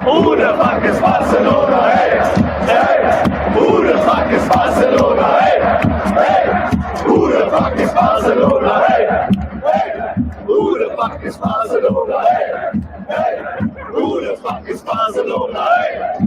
Who the fuck is Barcelona? Hey, hey. Who the fuck is Barcelona? Hey, hey. Who the fuck is Barcelona? Hey, hey. Who the fuck is Barcelona? Hey, hey. Who the fuck is Barcelona? Hey.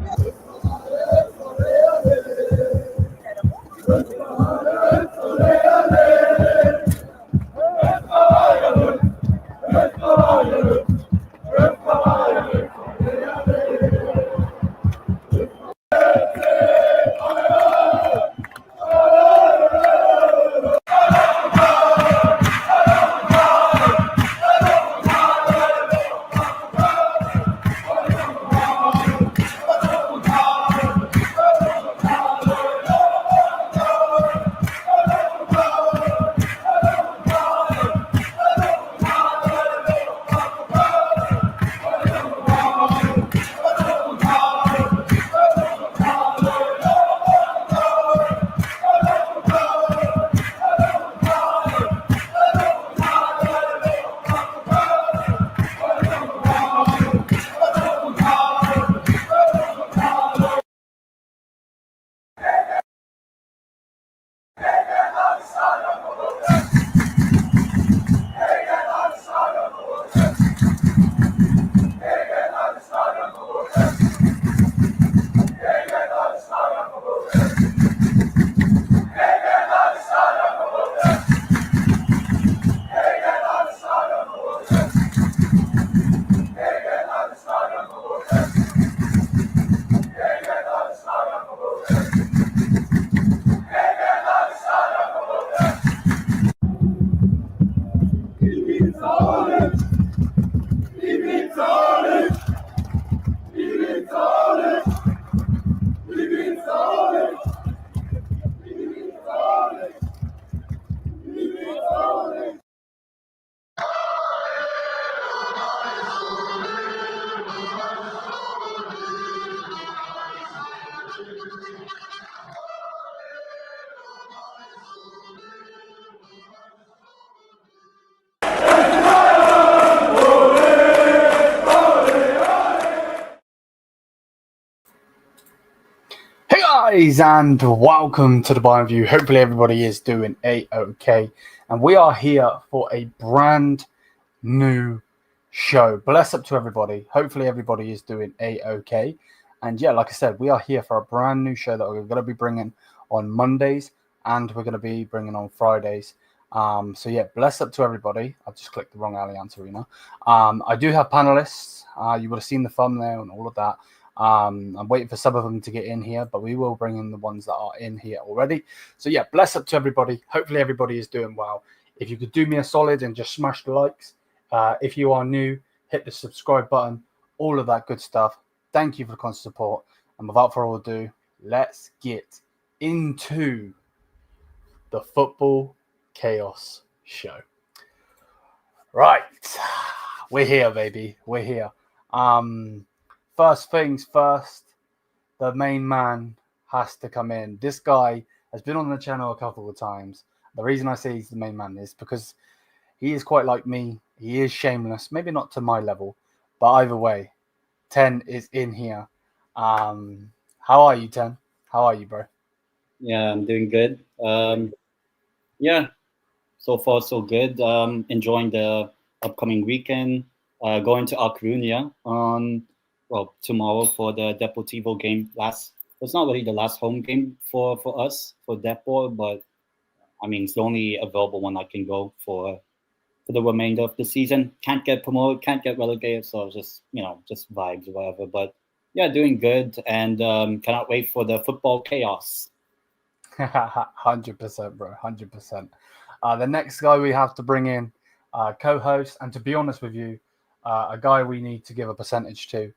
Guys, and welcome to the Bayern View. Hopefully everybody is doing a-okay, and we are here for a brand new show. Bless up to everybody. Hopefully everybody is doing a-okay, and yeah, like I said, we are here for a brand new show that we're going to be bringing on Mondays and we're going to be bringing on Fridays. So yeah, bless up to everybody. I've just clicked the wrong Allianz Arena. I do have panelists. You would have seen the thumbnail and all of that. I'm waiting for some of them to get in here, but we will bring in the ones that are in here already. So yeah, bless up to everybody. Hopefully everybody is doing well. If you could do me a solid and just smash the likes. If you are new, hit the subscribe button, all of that good stuff. Thank you for the constant support. And without further ado, let's get into the Football Chaos Show. Right. We're here, baby. We're here. First things first, the main man has to come in. This guy has been on the channel a couple of times. The reason I say he's the main man is because he is quite like me. He is shameless. Maybe not to my level, but either way, 10 is in here. How are you, 10? How are you, bro? Yeah, I'm doing good. Yeah, so far so good. Enjoying the upcoming weekend. Going to A Coruña on tomorrow for the Deportivo game. It's not really the last home game for us for Depor, but I mean it's the only available one I can go for the remainder of the season. Can't get promoted, can't get relegated, so just vibes or whatever. But yeah, doing good, and cannot wait for the football chaos. 100%, bro. 100%. The next guy we have to bring in, co-host, and to be honest with you, a guy we need to give a percentage to.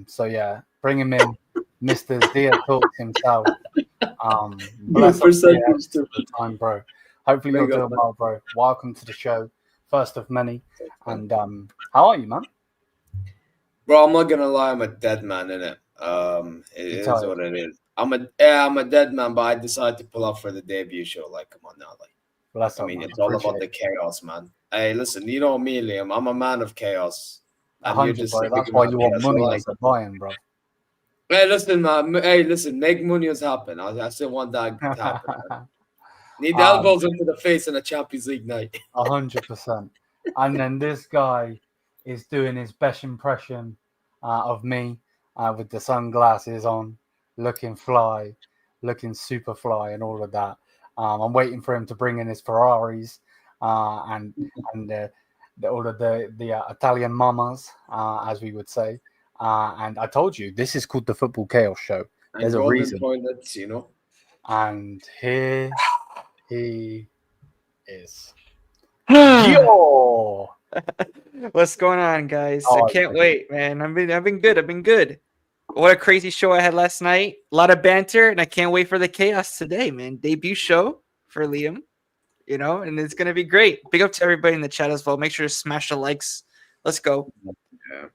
So yeah, bring him in, Mr. Dia Talks himself. Bless up the time, bro. Hopefully you're doing well, bro. Welcome to the show, first of many. And how are you, man? Bro, I'm not gonna lie, I'm a dead man, innit? It is what it is. I'm a dead man, but I decided to pull up for the debut show. Like, come on now, like. Bless I up, mean, man. it's all about the chaos, man. Hey, listen, you know me, Liam. I'm a man of chaos. And 100, you're just bro. That's why you want money as a Bayern, bro. Hey, listen, man. Hey, listen, make Munoz happen. I still want that to happen. Man. Need the elbows into the face in a Champions League night. 100%. And then this guy is doing his best impression of me with the sunglasses on, looking fly, looking super fly, and all of that. I'm waiting for him to bring in his Ferraris and all of the Italian mamas, as we would say. And I told you, this is called the Football Chaos Show. There's a reason. Toilets, you know. And here he is. Yo! What's going on, guys? I can't wait, man. I've been good. What a crazy show I had last night. A lot of banter, and I can't wait for the chaos today, man. Debut show for Liam, and it's gonna be great. Big up to everybody in the chat as well. Make sure to smash the likes. Let's go. Yeah.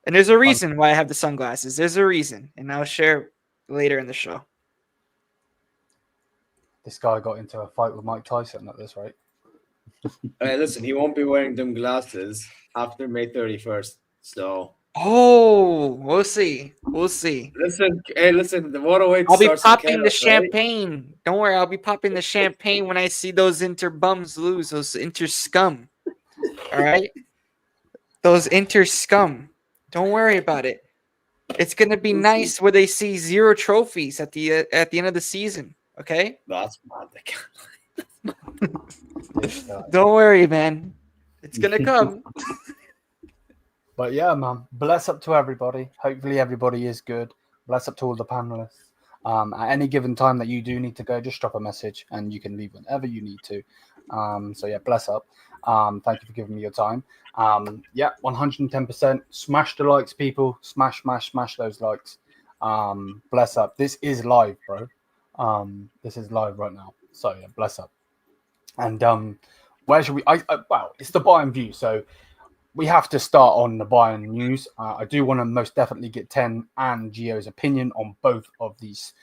And there's a reason why I have the sunglasses. There's a reason, and I'll share later in the show. This guy got into a fight with Mike Tyson at this rate. Hey, listen, he won't be wearing them glasses after May 31st. So. Oh, we'll see. Listen, what awaits. I'll be popping the champagne. Right? Don't worry, I'll be popping the champagne when I see those Inter bums lose, those Inter scum. All right? Those Inter scum. Don't worry about it. It's gonna be nice where they see 0 trophies at the end of the season. Okay? That's mad. Don't worry, man. It's gonna come. But yeah, man, bless up to everybody. Hopefully everybody is good. Bless up to all the panelists. At any given time that you do need to go, just drop a message and you can leave whenever you need to. So yeah, bless up. Thank you for giving me your time. Yeah, 110%. Smash the likes, people. Smash those likes. Bless up. This is live, bro. This is live right now. So yeah, bless up. And where should we? Well, it's the Bayern View, so we have to start on the Bayern news. I do want to most definitely get 10 and Gio's opinion on both of these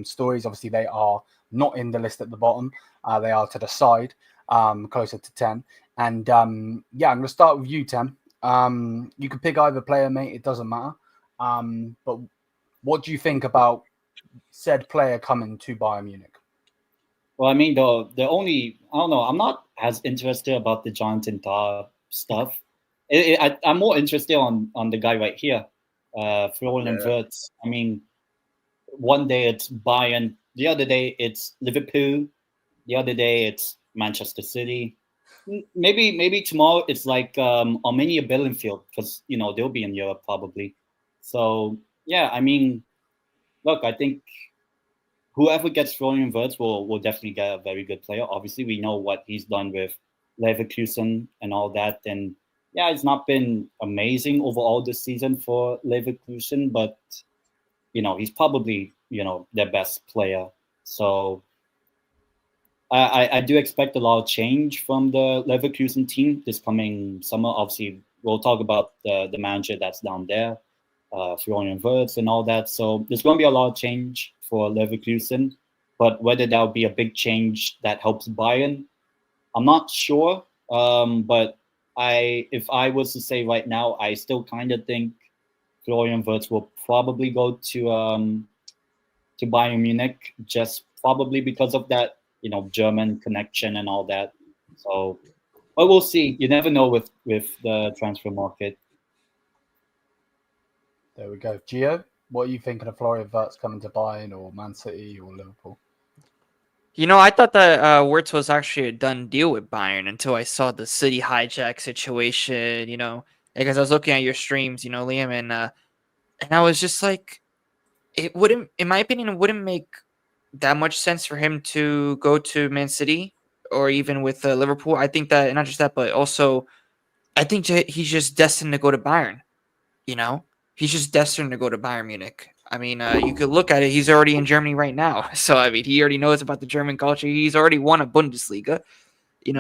stories. Obviously, they are not in the list at the bottom. They are to the side, closer to 10. And yeah, I'm going to start with you, 10. You can pick either player, mate. It doesn't matter. But what do you think about said player coming to Bayern Munich? Well, I mean, the only, I don't know, I'm not as interested about the Jonathan Tah stuff. I'm more interested on the guy right here, Florian Wirtz. I mean, one day it's Bayern, the other day it's Liverpool, the other day it's Manchester City. Maybe tomorrow it's like Armenia Bielefeld, because they'll be in Europe probably. So yeah, I mean, look, I think whoever gets Florian Wirtz will definitely get a very good player. Obviously, we know what he's done with Leverkusen and all that, and yeah, it's not been amazing overall this season for Leverkusen, but he's probably their best player. So I do expect a lot of change from the Leverkusen team this coming summer. Obviously, we'll talk about the manager that's down there, Florian Wirtz and all that. So there's going to be a lot of change for Leverkusen, but whether that will be a big change that helps Bayern, I'm not sure. But if I was to say right now, I still kind of think Florian Wirtz will probably go to Bayern Munich, just probably because of that German connection and all that. So, but we'll see. You never know with the transfer market. There we go. Gio, what are you thinking of Florian Wirtz coming to Bayern or Man City or Liverpool? I thought that Wirtz was actually a done deal with Bayern until I saw the City hijack situation. Because I was looking at your streams, Liam, and I was just like, it wouldn't, in my opinion, it wouldn't make that much sense for him to go to Man City or even with Liverpool. I think that, not just that, but also I think he's just destined to go to Bayern. He's just destined to go to Bayern Munich. I mean, you could look at it. He's already in Germany right now. So, I mean, he already knows about the German culture. He's already won a Bundesliga,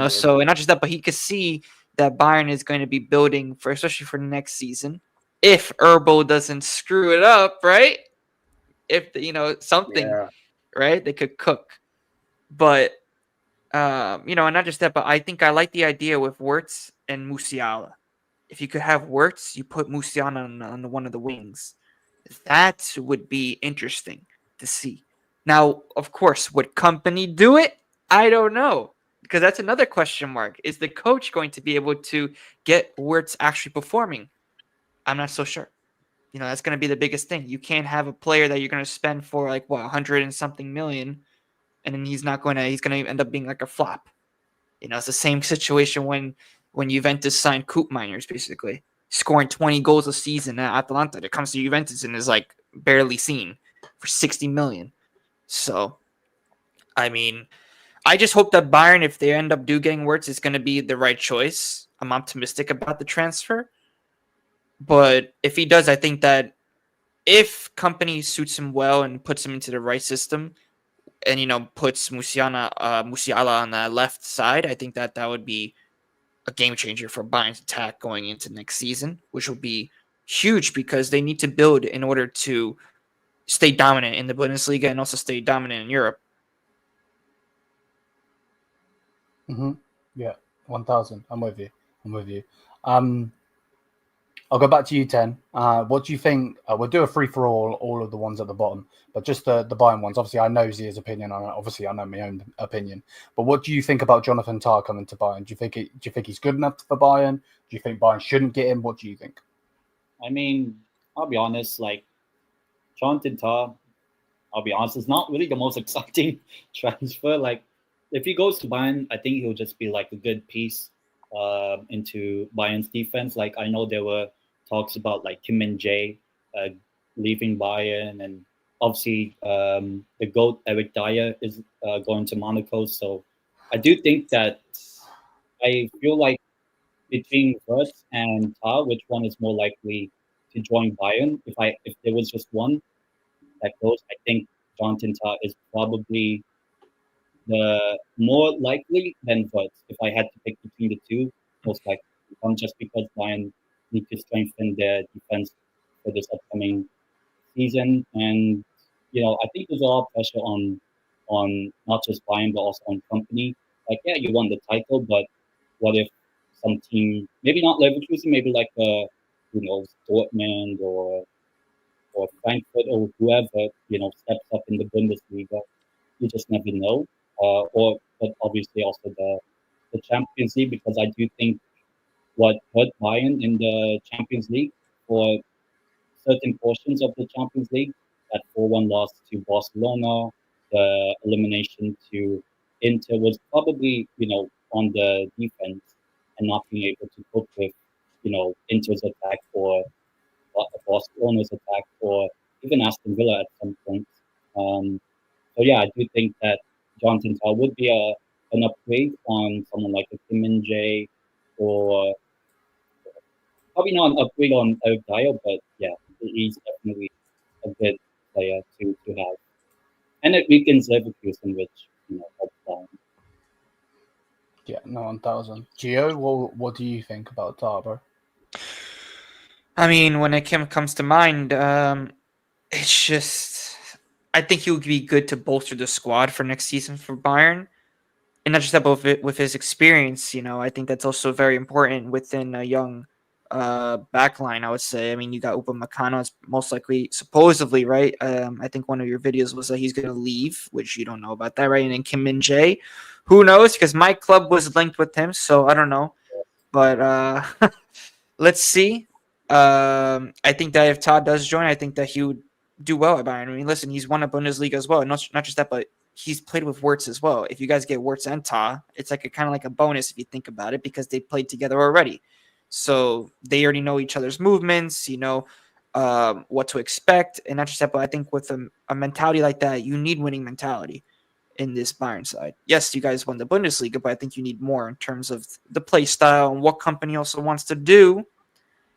so, and not just that, but he could see that Bayern is going to be building especially for next season. If Erbo doesn't screw it up, right? If, something, right? They could cook. But, and not just that, but I think I like the idea with Wirtz and Musiala. If you could have Wirtz, you put Musiala on one of the wings. That would be interesting to see. Now, of course, would company do it? I don't know, because that's another question mark. Is the coach going to be able to get Wirtz actually performing? I'm not so sure. That's going to be the biggest thing. You can't have a player that you're going to spend for 100 and something million, and then he's going to end up being like a flop. It's the same situation when Juventus signed Koopmeiners, basically scoring 20 goals a season at Atalanta. That comes to Juventus and is barely seen for 60 million. So, I mean, I just hope that Bayern, if they end up getting Wirtz, is going to be the right choice. I'm optimistic about the transfer. But if he does, I think that if company suits him well and puts him into the right system and, puts Musiala on the left side, I think that would be a game changer for Bayern's attack going into next season, which will be huge because they need to build in order to stay dominant in the Bundesliga and also stay dominant in Europe. Yeah, 1,000. I'm with you. I'll go back to you, 10. What do you think? We'll do a free-for-all, all of the ones at the bottom, but just the Bayern ones. Obviously, I know Zia's opinion. Obviously, I know my own opinion. But what do you think about Jonathan Tah coming to Bayern? Do you think he's good enough for Bayern? Do you think Bayern shouldn't get him? What do you think? I mean, I'll be honest. Jonathan Tah, I'll be honest, it's not really the most exciting transfer. If he goes to Bayern, I think he'll just be a good piece into Bayern's defense. I know there were talks about Kim Min-jae leaving Bayern, and obviously the GOAT Eric Dyer is going to Monaco. So I do think that I feel like between Wirtz and Tah, which one is more likely to join Bayern? If there was just one that goes, I think Jonathan Tah is probably the more likely than Wirtz. If I had to pick between the two, most likely. Just because Bayern need to strengthen their defense for this upcoming season. And, I think there's a lot of pressure on not just Bayern, but also on company. You won the title, but what if some team, maybe not Leverkusen, maybe Dortmund or Frankfurt or whoever, steps up in the Bundesliga. You just never know. But obviously also the Champions League, because I do think what hurt Bayern in the Champions League for certain portions of the Champions League, that 4-1 loss to Barcelona, the elimination to Inter was probably, on the defense and not being able to cope with, Inter's attack or Barcelona's attack or even Aston Villa at some point. So yeah, I do think that Jonathan Tah would be an upgrade on someone like a Kim Min Jae, or probably not an upgrade on Eric Dyer, but yeah, he's definitely a good player to have. And it weakens Leverkusen, which helps down. Yeah, no, 1,000. Gio, what do you think about Tah, bro? I mean, when it comes to mind, it's just I think he would be good to bolster the squad for next season for Bayern, and not just that, but with his experience. I think that's also very important within a young backline. I would say. I mean, you got Upamecano is most likely, supposedly, right? I think one of your videos was that he's going to leave, which you don't know about that, right? And then Kim Min Jae, who knows? Because my club was linked with him, so I don't know. But let's see. I think that if Todd does join, I think that he would do well at Bayern. I mean, listen, he's won a Bundesliga as well. Not just that, but he's played with Wirtz as well. If you guys get Wirtz and Tah, it's like kind of like a bonus if you think about it, because they played together already. So they already know each other's movements, what to expect. And not just that, but I think with a mentality like that, you need winning mentality in this Bayern side. Yes, you guys won the Bundesliga, but I think you need more in terms of the play style and what company also wants to do,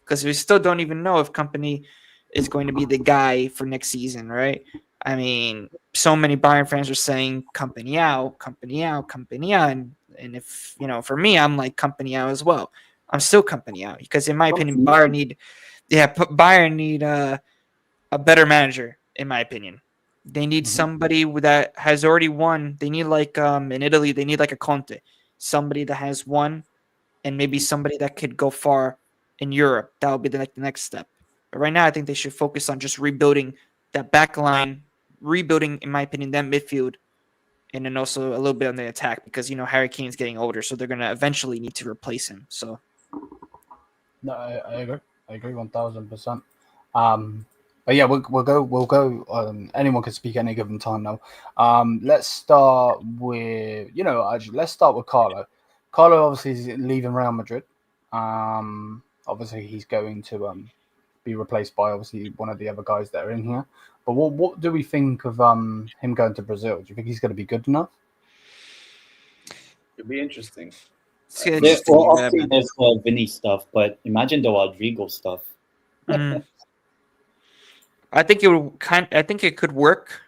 because we still don't even know if company is going to be the guy for next season, right? I mean, so many Bayern fans are saying company out, company out, company out. And if, for me, I'm like company out as well. I'm still company out because in my opinion, Bayern need a better manager, in my opinion. They need somebody that has already won. They need like in Italy, they need like a Conte, somebody that has won, and maybe somebody that could go far in Europe. That would be the next step. But right now, I think they should focus on just rebuilding that back line, rebuilding, in my opinion, that midfield, and then also a little bit on the attack, because Harry Kane's getting older, so they're gonna eventually need to replace him. So no, I agree. I agree 1,000%. But yeah, we'll go. Anyone can speak any given time now. Let's start with let's start with Carlo. Carlo obviously is leaving Real Madrid. Obviously he's going to be replaced by obviously one of the other guys that are in here. But what do we think of him going to Brazil? Do you think he's going to be good enough? It'd be interesting. Obviously there's Vinny stuff, but imagine the Rodrigo stuff. I think it could work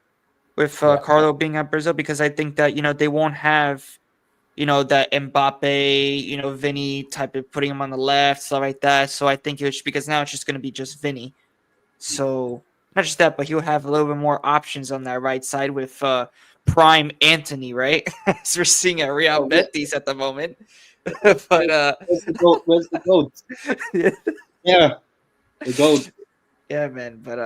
with Carlo being at Brazil, because I think that they won't have that Mbappe, Vinny type of putting him on the left, stuff like that. So I think because now it's just going to be just Vinny. So not just that, but he'll have a little bit more options on that right side with prime Anthony, right? As we're seeing at Real Betis at the moment. But where's the goat? Yeah, the goat. Yeah, man. But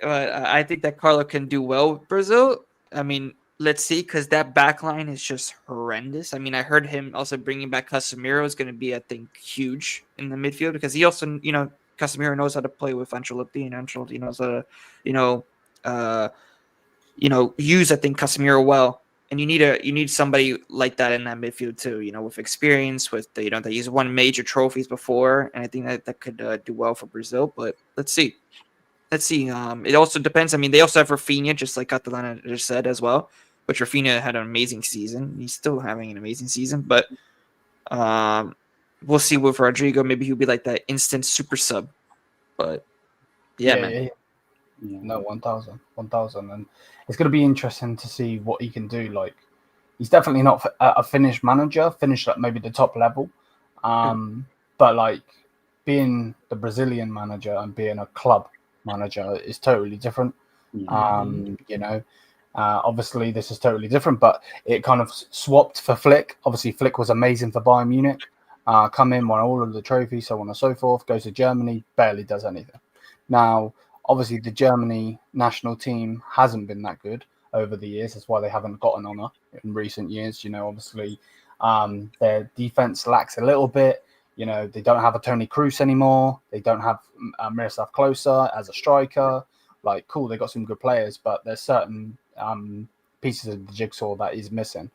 I think that Carlo can do well with Brazil. I mean, let's see, because that back line is just horrendous. I mean, I heard him also bringing back Casemiro is going to be, I think, huge in the midfield, because he also, Casemiro knows how to play with Ancelotti, and Ancelotti knows how to, use, I think, Casemiro well. And you need somebody like that in that midfield too, with experience, with that he's won major trophies before, and I think that could do well for Brazil. But let's see. It also depends. I mean, they also have Rafinha, just like Catalana just said as well. Which Rafinha had an amazing season. He's still having an amazing season, but we'll see with Rodrigo. Maybe he'll be like that instant super sub. But yeah, man. Yeah. No, 1,000, and it's going to be interesting to see what he can do. Like, he's definitely not a finished manager, finished at maybe the top level, but like being the Brazilian manager and being a club manager is totally different. Obviously this is totally different, but it kind of swapped for Flick. Obviously Flick was amazing for Bayern Munich, come in, won all of the trophies, so on and so forth, goes to Germany, barely does anything. Now obviously the Germany national team hasn't been that good over the years. That's why they haven't gotten honour in recent years. Obviously their defense lacks a little bit. They don't have a Toni Kroos anymore. They don't have Miroslav Klose as a striker. Like, cool, they got some good players, but there's certain pieces of the jigsaw that is missing.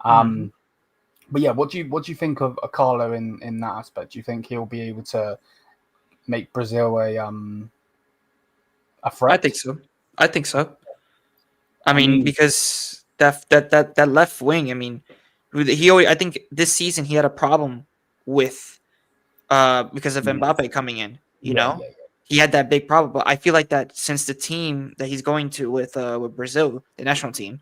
But yeah, what do you think of Carlo in that aspect? Do you think he'll be able to make Brazil a threat? I think so. I mean, because that left wing. I mean, I think this season he had a problem with because of Mbappe coming in. You know, he had that big problem. But I feel like that since the team that he's going to with Brazil, the national team,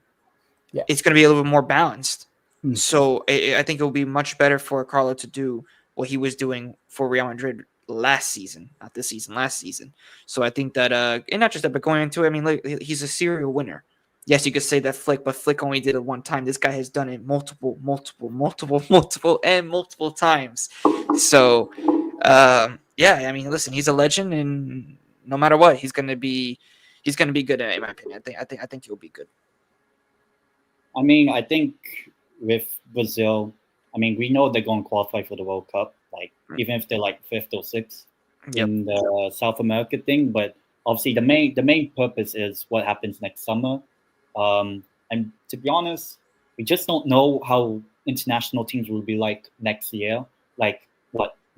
it's going to be a little bit more balanced. So I think it will be much better for Carlo to do what he was doing for Real Madrid last season, not this season, last season. So I think that, and not just that, but going into it, I mean, look, he's a serial winner. Yes, you could say that Flick, but Flick only did it one time. This guy has done it multiple times. So, yeah, I mean, listen, he's a legend, and no matter what, he's gonna be good in my opinion. I think he'll be good. I mean, I think with Brazil, I mean, we know they're going to qualify for the World Cup, like even if they're like 5th or 6th in the South America thing. But obviously, the main purpose is what happens next summer. And to be honest, we just don't know how international teams will be like next year. Like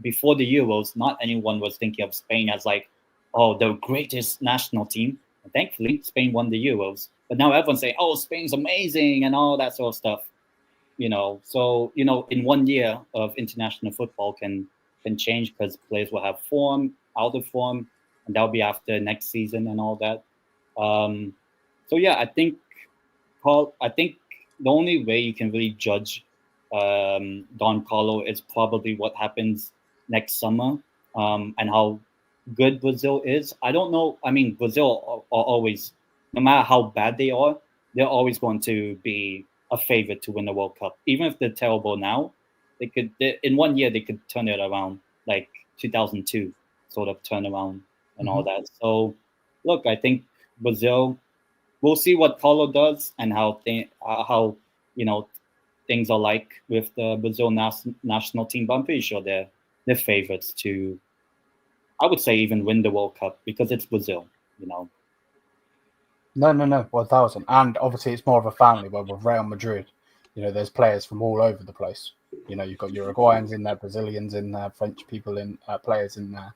before the Euros, not anyone was thinking of Spain as like, oh, the greatest national team. And thankfully, Spain won the Euros. But now everyone's saying, oh, Spain's amazing and all that sort of stuff. So in 1 year of international football can change because players will have form, out of form, and that'll be after next season and all that. So yeah, I think the only way you can really judge Don Carlo is probably what happens next summer and how good Brazil is. I don't know. I mean, Brazil are always, no matter how bad they are, they're always going to be a favorite to win the World Cup. Even if they're terrible now, in 1 year they could turn it around, like 2002 sort of turnaround and all that. So, look, I think Brazil. We'll see what Carlo does and how things are like with the Brazil national team. But I'm pretty sure they're favorites to, I would say, even win the World Cup because it's Brazil. No, 1,000. And obviously, it's more of a family. But with Real Madrid, there's players from all over the place. You've got Uruguayans in there, Brazilians in there, French people in players in there.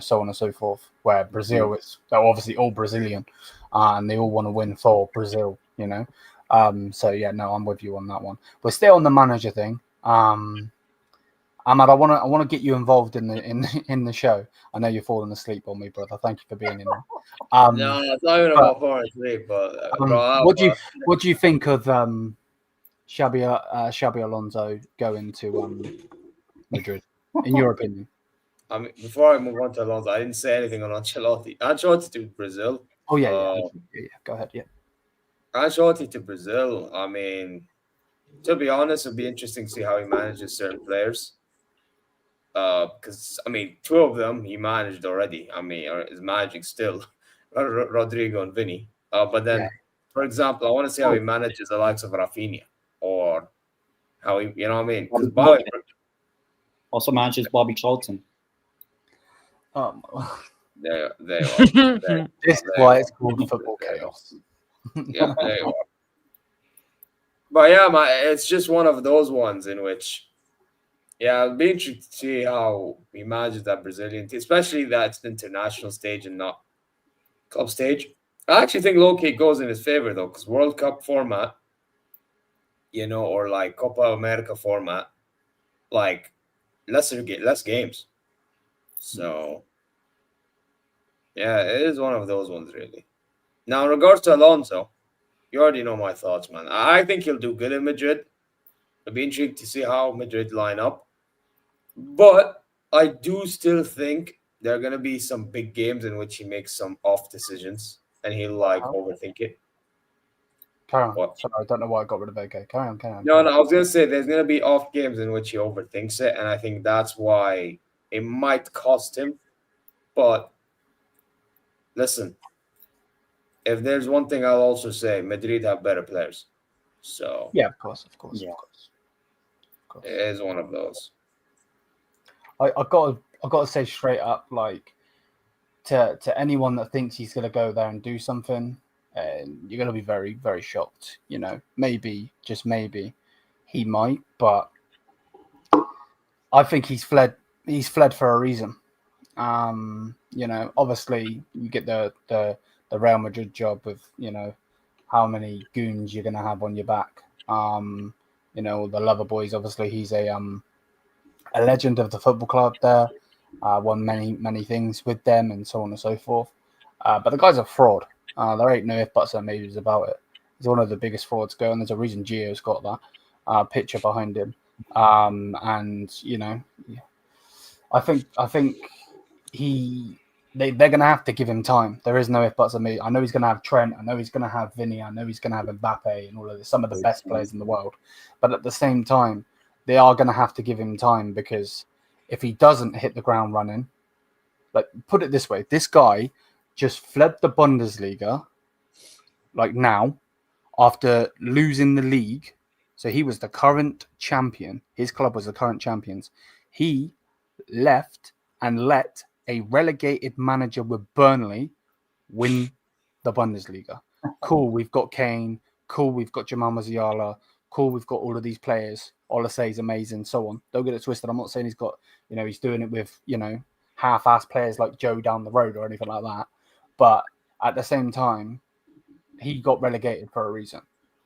So on and so forth. Where Brazil is, they're obviously all Brazilian, and they all want to win for Brazil. So yeah, no, I'm with you on that one. We're still on the manager thing. Ahmad, I want to get you involved in the show. I know you're falling asleep on me, brother. Thank you for being in there. No, it's not even about falling asleep. But what do you think of Xabi Alonso going to Madrid? In your opinion? I mean, before I move on to Alonso, I didn't say anything on Ancelotti. Ancelotti to Brazil. Oh yeah. Go ahead. Yeah. Ancelotti to Brazil. I mean, to be honest, it'd be interesting to see how he manages certain players. Because I mean, 2 of them he managed already. I mean, or is managing still, Rodrigo and Vinny. But then, for example, I want to see how he manages the likes of Rafinha, or how he, what I mean? Because Bobby also manages Bobby Charlton. They are. This is why it's called football chaos. Yeah, they are. But yeah, it's just one of those ones in which, it'll be interesting to see how he manages that Brazilian team, especially that it's the international stage and not club stage. I actually think low-key goes in his favor though, because World Cup format, or like Copa America format, like less games. So yeah, it is one of those ones really. Now, in regards to Alonso, you already know my thoughts, man. I think he'll do good in Madrid. It'll be intrigued to see how Madrid line up. But I do still think there are going to be some big games in which he makes some off decisions and he'll overthink it. Carry on. Sorry, I don't know why I got rid of OK. Carry on. No, I was going to say there's going to be off games in which he overthinks it, and I think that's why it might cost him. But listen, if there's one thing I'll also say, Madrid have better players. So yeah, of course. It is one of those. I got to say straight up, like to anyone that thinks he's going to go there and do something, and you're going to be very, very shocked. You know, maybe, just maybe, he might, but I think he's fled. He's fled for a reason. You know, obviously, you get the Real Madrid job with, you know, how many goons you're going to have on your back. You know, the lover boys. Obviously, he's a legend of the football club there. Won many things with them and so on and so forth. But the guy's a fraud. There ain't no if, buts, or maybes about it. He's one of the biggest frauds going. There's a reason Gio's got that picture behind him. And, you know, I think they're going to have to give him time. There is no if, buts, or maybes. I know he's going to have Trent. I know he's going to have Vinny. I know he's going to have Mbappe and all of this, some of the best players in the world. But at the same time, they are going to have to give him time, because if he doesn't hit the ground running, like, put it this way, this guy just fled the Bundesliga, like now, after losing the league. So he was the current champion. His club was the current champions. He left and let a relegated manager with Burnley win the Bundesliga. Cool, we've got Kane. Cool, we've got Jamal Musiala. Cool, we've got all of these players. Oliseh's amazing, so on. Don't get it twisted. I'm not saying he's got, you know, he's doing it with, you know, half-assed players like Joe down the road or anything like that. But at the same time, he got relegated for a reason.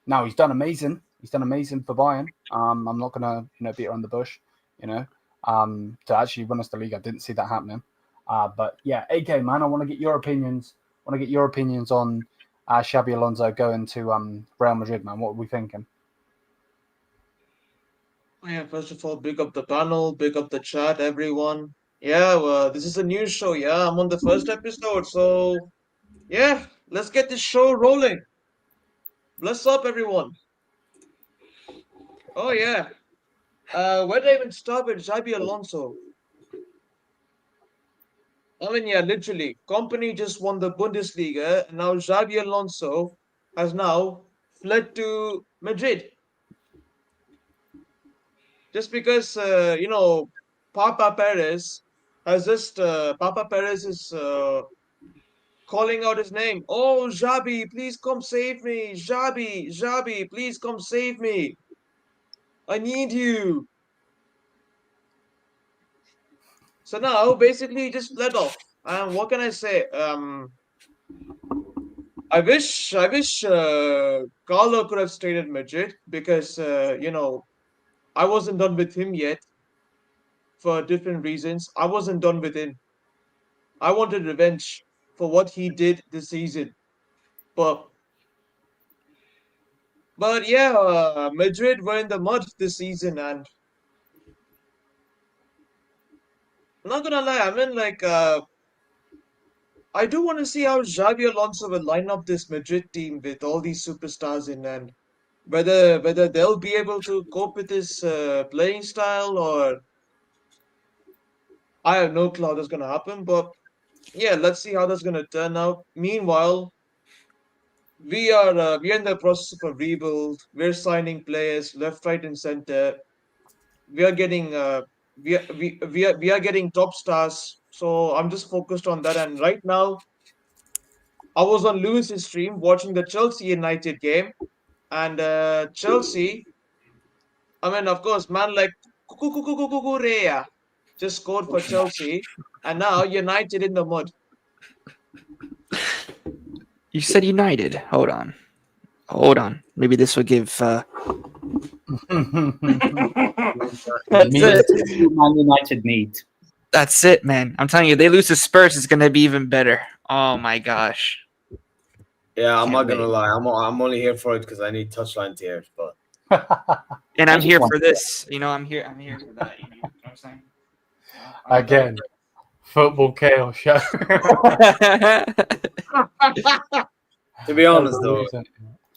Now, he's done amazing. He's done amazing for Bayern. I'm not gonna, you know, beat around the bush, you know. To actually win us the league, I didn't see that happening. But yeah, AK man, I want to get your opinions. On Xabi Alonso going to Real Madrid, man. What are we thinking? Yeah, first of all, big up the panel, big up the chat, everyone. Yeah, well, this is a news show. Yeah, I'm on the first episode, so yeah, let's get this show rolling. Bless up, everyone. Oh yeah. Where did I even start with Xabi Alonso? I mean, yeah, literally, company just won the Bundesliga, and now Xabi Alonso has now fled to Madrid. Just because you know, Papa Perez is calling out his name. Oh, Xabi, please come save me. Xabi, please come save me. I need you. So now, basically, he just fled off. And what can I say? I wish Carlo could have stayed at Madrid, because you know, I wasn't done with him yet for different reasons. I wasn't done with him. I wanted revenge for what he did this season. But yeah, Madrid were in the mud this season, and I'm not gonna lie, I mean, like, I do want to see how Xabi Alonso will line up this Madrid team with all these superstars in, and whether they'll be able to cope with this playing style, or I have no clue how that's gonna happen. But yeah, let's see how that's gonna turn out. Meanwhile, we are in the process of a rebuild. We're signing players left, right, and center. We are getting we are getting top stars. So I'm just focused on that. And right now, I was on Lewis's stream watching the Chelsea United game, and Chelsea. I mean, of course, man like Kukurea just scored for Chelsea, and now United in the mud. You said United. Hold on. Maybe this will give. That's it. Man United need. That's it, man. I'm telling you, they lose to Spurs, it's gonna be even better. Oh my gosh. Yeah, I'm Can't not gonna wait. lie. I'm only here for it because I need touchline tears. But And I'm here for this. You know, I'm here for that. You know what I'm saying? Again, football chaos show. to be honest, though,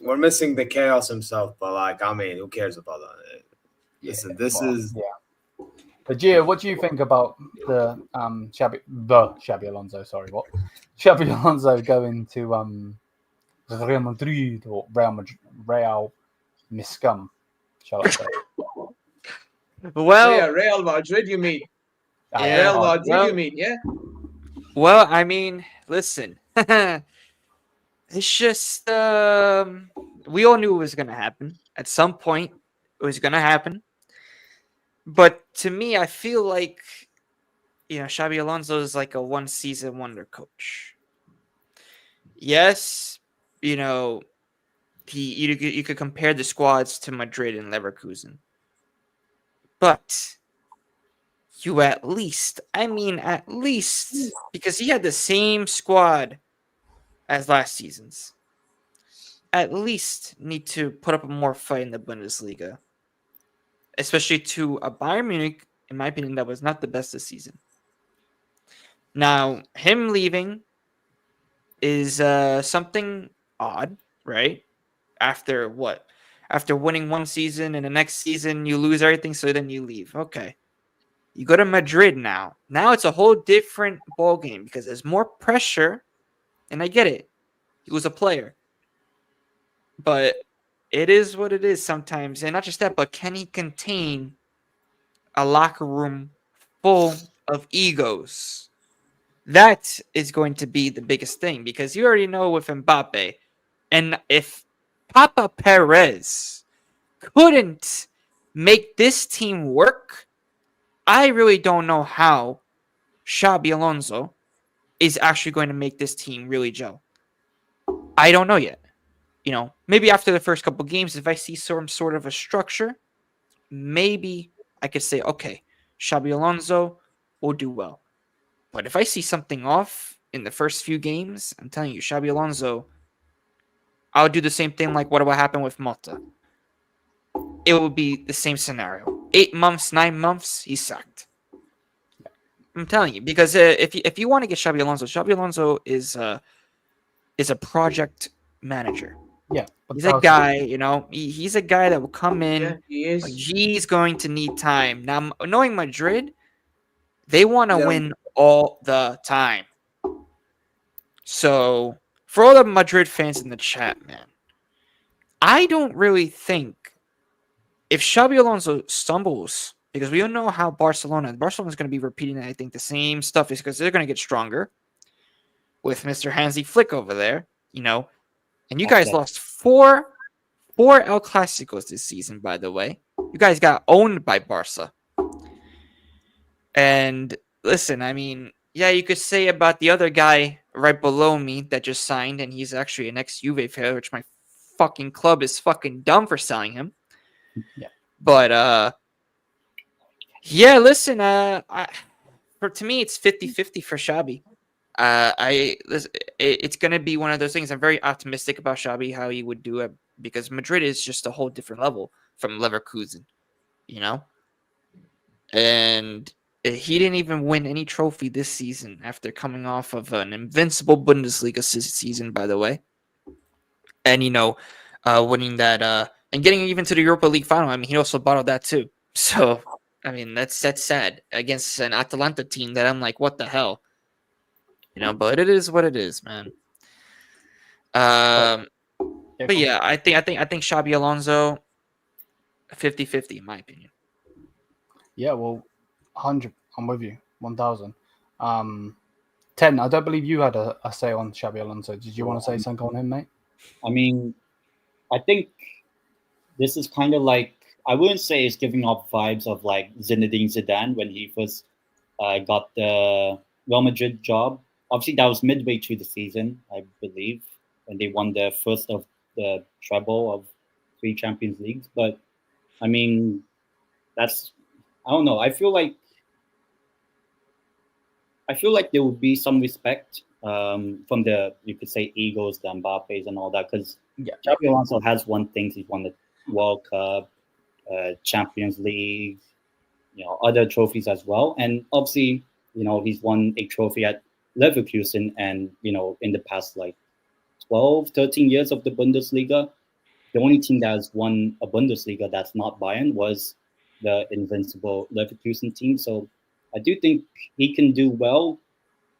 we're missing the chaos himself. But like, I mean, who cares about that? Listen, this is. Yeah. But Gio, what do you think about the Xabi Alonso? Sorry, what? Xabi Alonso going to Real Madrid or Real Miscum, shall I say? Well, Yeah, Real Madrid, you mean? Yeah, Real Madrid, well- you mean? Yeah. well, I mean, listen. It's just we all knew it was gonna happen. At some point, it was gonna happen. But to me, I feel like Xabi Alonso is like a one-season wonder coach. Yes, you could compare the squads to Madrid and Leverkusen, but you at least, because he had the same squad as last season's, at least need to put up a more fight in the Bundesliga, especially to a Bayern Munich, in my opinion, that was not the best this season. Now, him leaving is something odd, right? After what? After winning one season and the next season you lose everything, so then you leave. Okay. You go to Madrid now. Now it's a whole different ball game because there's more pressure, and I get it. He was a player. But it is what it is sometimes. And not just that, but can he contain a locker room full of egos? That is going to be the biggest thing because you already know with Mbappe. And if Papa Perez couldn't make this team work, I really don't know how Xabi Alonso is actually going to make this team really gel. I don't know yet. Maybe after the first couple games, if I see some sort of a structure, maybe I could say, okay, Xabi Alonso will do well. But if I see something off in the first few games, I'm telling you, Xabi Alonso, I'll do the same thing like what will happen with Mota. It will be the same scenario. 8 months, 9 months, he's sacked. I'm telling you, because if you want to get Xabi Alonso is a project manager. Yeah, he's a guy, he's a guy that will come in. Yeah, he is. But he's going to need time. Now, knowing Madrid, they want to win all the time. So, for all the Madrid fans in the chat, man, I don't really think if Xabi Alonso stumbles, because we don't know how Barcelona's going to be repeating, I think, the same stuff is because they're going to get stronger with Mr. Hansi Flick over there, And you guys lost four El Clasicos this season, by the way. You guys got owned by Barca. And listen, you could say about the other guy right below me that just signed, and he's actually an ex-Juve player, which my fucking club is fucking dumb for selling him. Yeah. But, listen, to me, it's 50-50 for Xabi. It's going to be one of those things. I'm very optimistic about Xabi, how he would do it, because Madrid is just a whole different level from Leverkusen, And he didn't even win any trophy this season after coming off of an invincible Bundesliga season, by the way. And, winning that and getting even to the Europa League final. He also bottled that too. So, that's sad against an Atalanta team that I'm like, what the hell? But it is what it is, man. But yeah, I think Xabi Alonso 50-50 in my opinion. Yeah, well, 100. I'm with you. 1,000. 10. I don't believe you had a say on Xabi Alonso. Did you want to say something on him, mate? I think this is kind of like, I wouldn't say it's giving off vibes of like Zinedine Zidane when he first got the Real Madrid job. Obviously, that was midway through the season, I believe, when they won the first of the treble of 3 Champions Leagues. But, I don't know. I feel like there would be some respect from the, you could say, egos, the Mbappes and all that, because Xabi Alonso has won things. He's won the World Cup, Champions League, other trophies as well. And obviously, he's won a trophy at Leverkusen, and in the past 12, 13 years of the Bundesliga, the only team that has won a Bundesliga that's not Bayern was the invincible Leverkusen team. So I do think he can do well.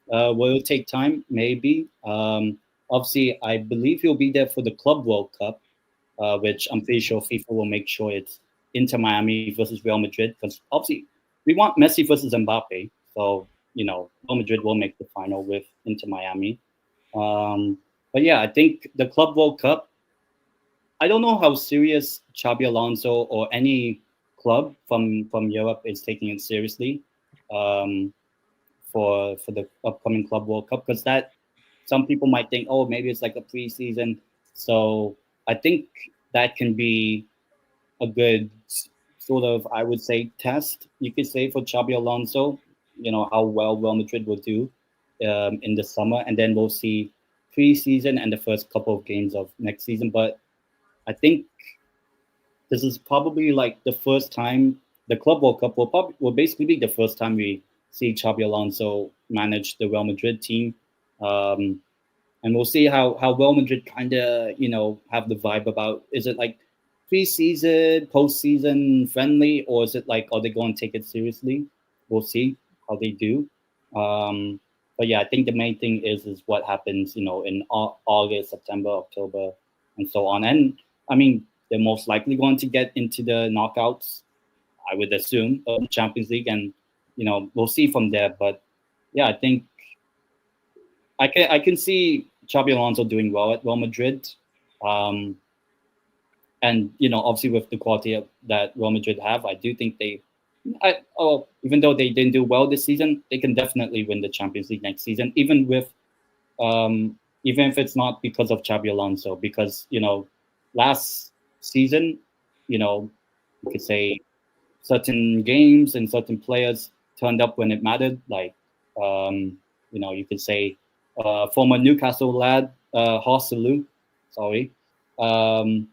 Will it take time? Maybe. Obviously, I believe he'll be there for the Club World Cup, which I'm pretty sure FIFA will make sure it's Inter Miami versus Real Madrid, because obviously we want Messi versus Mbappe. So, Real Madrid will make the final with Inter Miami. But But yeah, I think the Club World Cup, I don't know how serious Xabi Alonso or any club from Europe is taking it seriously for the upcoming Club World Cup, because that some people might think, oh, maybe it's like a preseason. So I think that can be a good sort of, I would say, test, you could say, for Xabi Alonso, how well Real Madrid will do in the summer. And then we'll see preseason and the first couple of games of next season. But I think this is probably like the first time the Club World Cup will basically be the first time we see Xabi Alonso manage the Real Madrid team. And we'll see how Real Madrid kind of, have the vibe about, is it like pre-season, post-season friendly, or is it like, are they going to take it seriously? We'll see how they do. But yeah, I think the main thing is what happens, in August, September, October, and so on. And I mean, they're most likely going to get into the knockouts, I would assume, of the Champions League, and we'll see from there. But yeah, I think I can see Xabi Alonso doing well at Real Madrid, and obviously with the quality that Real Madrid have, I do think even though they didn't do well this season, they can definitely win the Champions League next season, even if it's not because of Xabi Alonso, because last season, you could say certain games and certain players turned up when it mattered, like you could say former Newcastle lad Horselu, sorry, and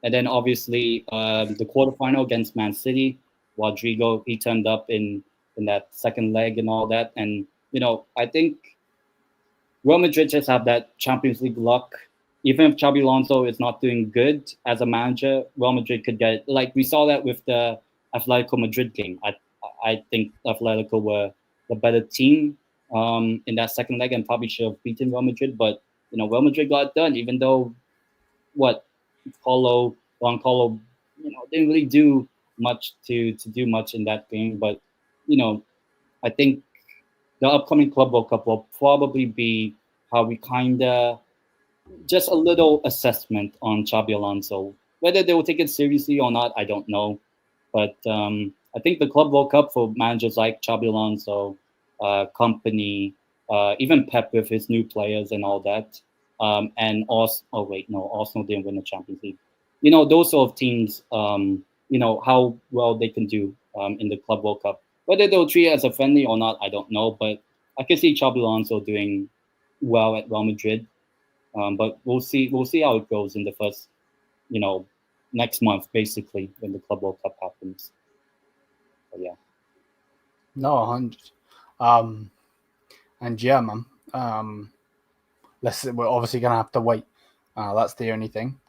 then obviously the quarterfinal against Man City, Rodrigo, he turned up in that second leg and all that, and I think Real Madrid just have that Champions League luck. Even if Xabi Alonso is not doing good as a manager, Real Madrid could get, like we saw that with the Atletico Madrid game. I think Atletico were the better team in that second leg and probably should have beaten Real Madrid. But Real Madrid got it done, even though Juan Carlo, didn't really do much to do much in that game. But I think the upcoming Club World Cup will probably be how we kind of just a little assessment on Xabi Alonso. Whether they will take it seriously or not, I don't know. But I think the Club World Cup for managers like Xabi Alonso, company, even Pep with his new players and all that, and Arsenal didn't win the Champions League. Those sort of teams, how well they can do in the Club World Cup. Whether they'll treat it as a friendly or not, I don't know. But I can see Xabi Alonso doing well at Real Madrid. But we'll see how it goes in the first, next month, basically, when the Club World Cup happens. But yeah. No, 100. And yeah, man. We're obviously gonna have to wait. That's the only thing.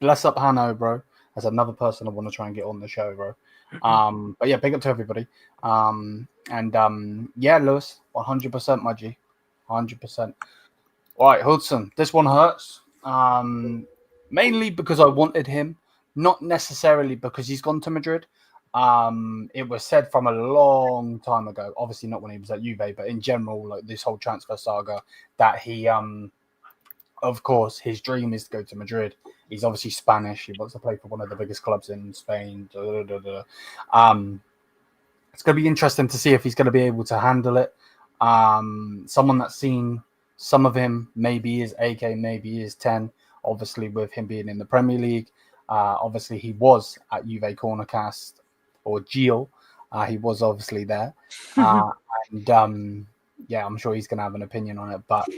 Bless up Hanno, bro. That's another person I want to try and get on the show, bro. But yeah, big up to everybody. Yeah, Lewis, 100%, my G, 100%. All right, Hudson, this one hurts. Mainly because I wanted him, not necessarily because he's gone to Madrid. It was said from a long time ago, obviously not when he was at Juve, but in general, like this whole transfer saga, that he, of course, his dream is to go to Madrid. He's obviously Spanish. He wants to play for one of the biggest clubs in Spain. It's going to be interesting to see if he's going to be able to handle it. Someone that's seen some of him, maybe is AK, maybe is 10, obviously with him being in the Premier League. Obviously, he was at Juve Cornercast, or Gio. He was obviously there. Yeah, I'm sure he's going to have an opinion on it. But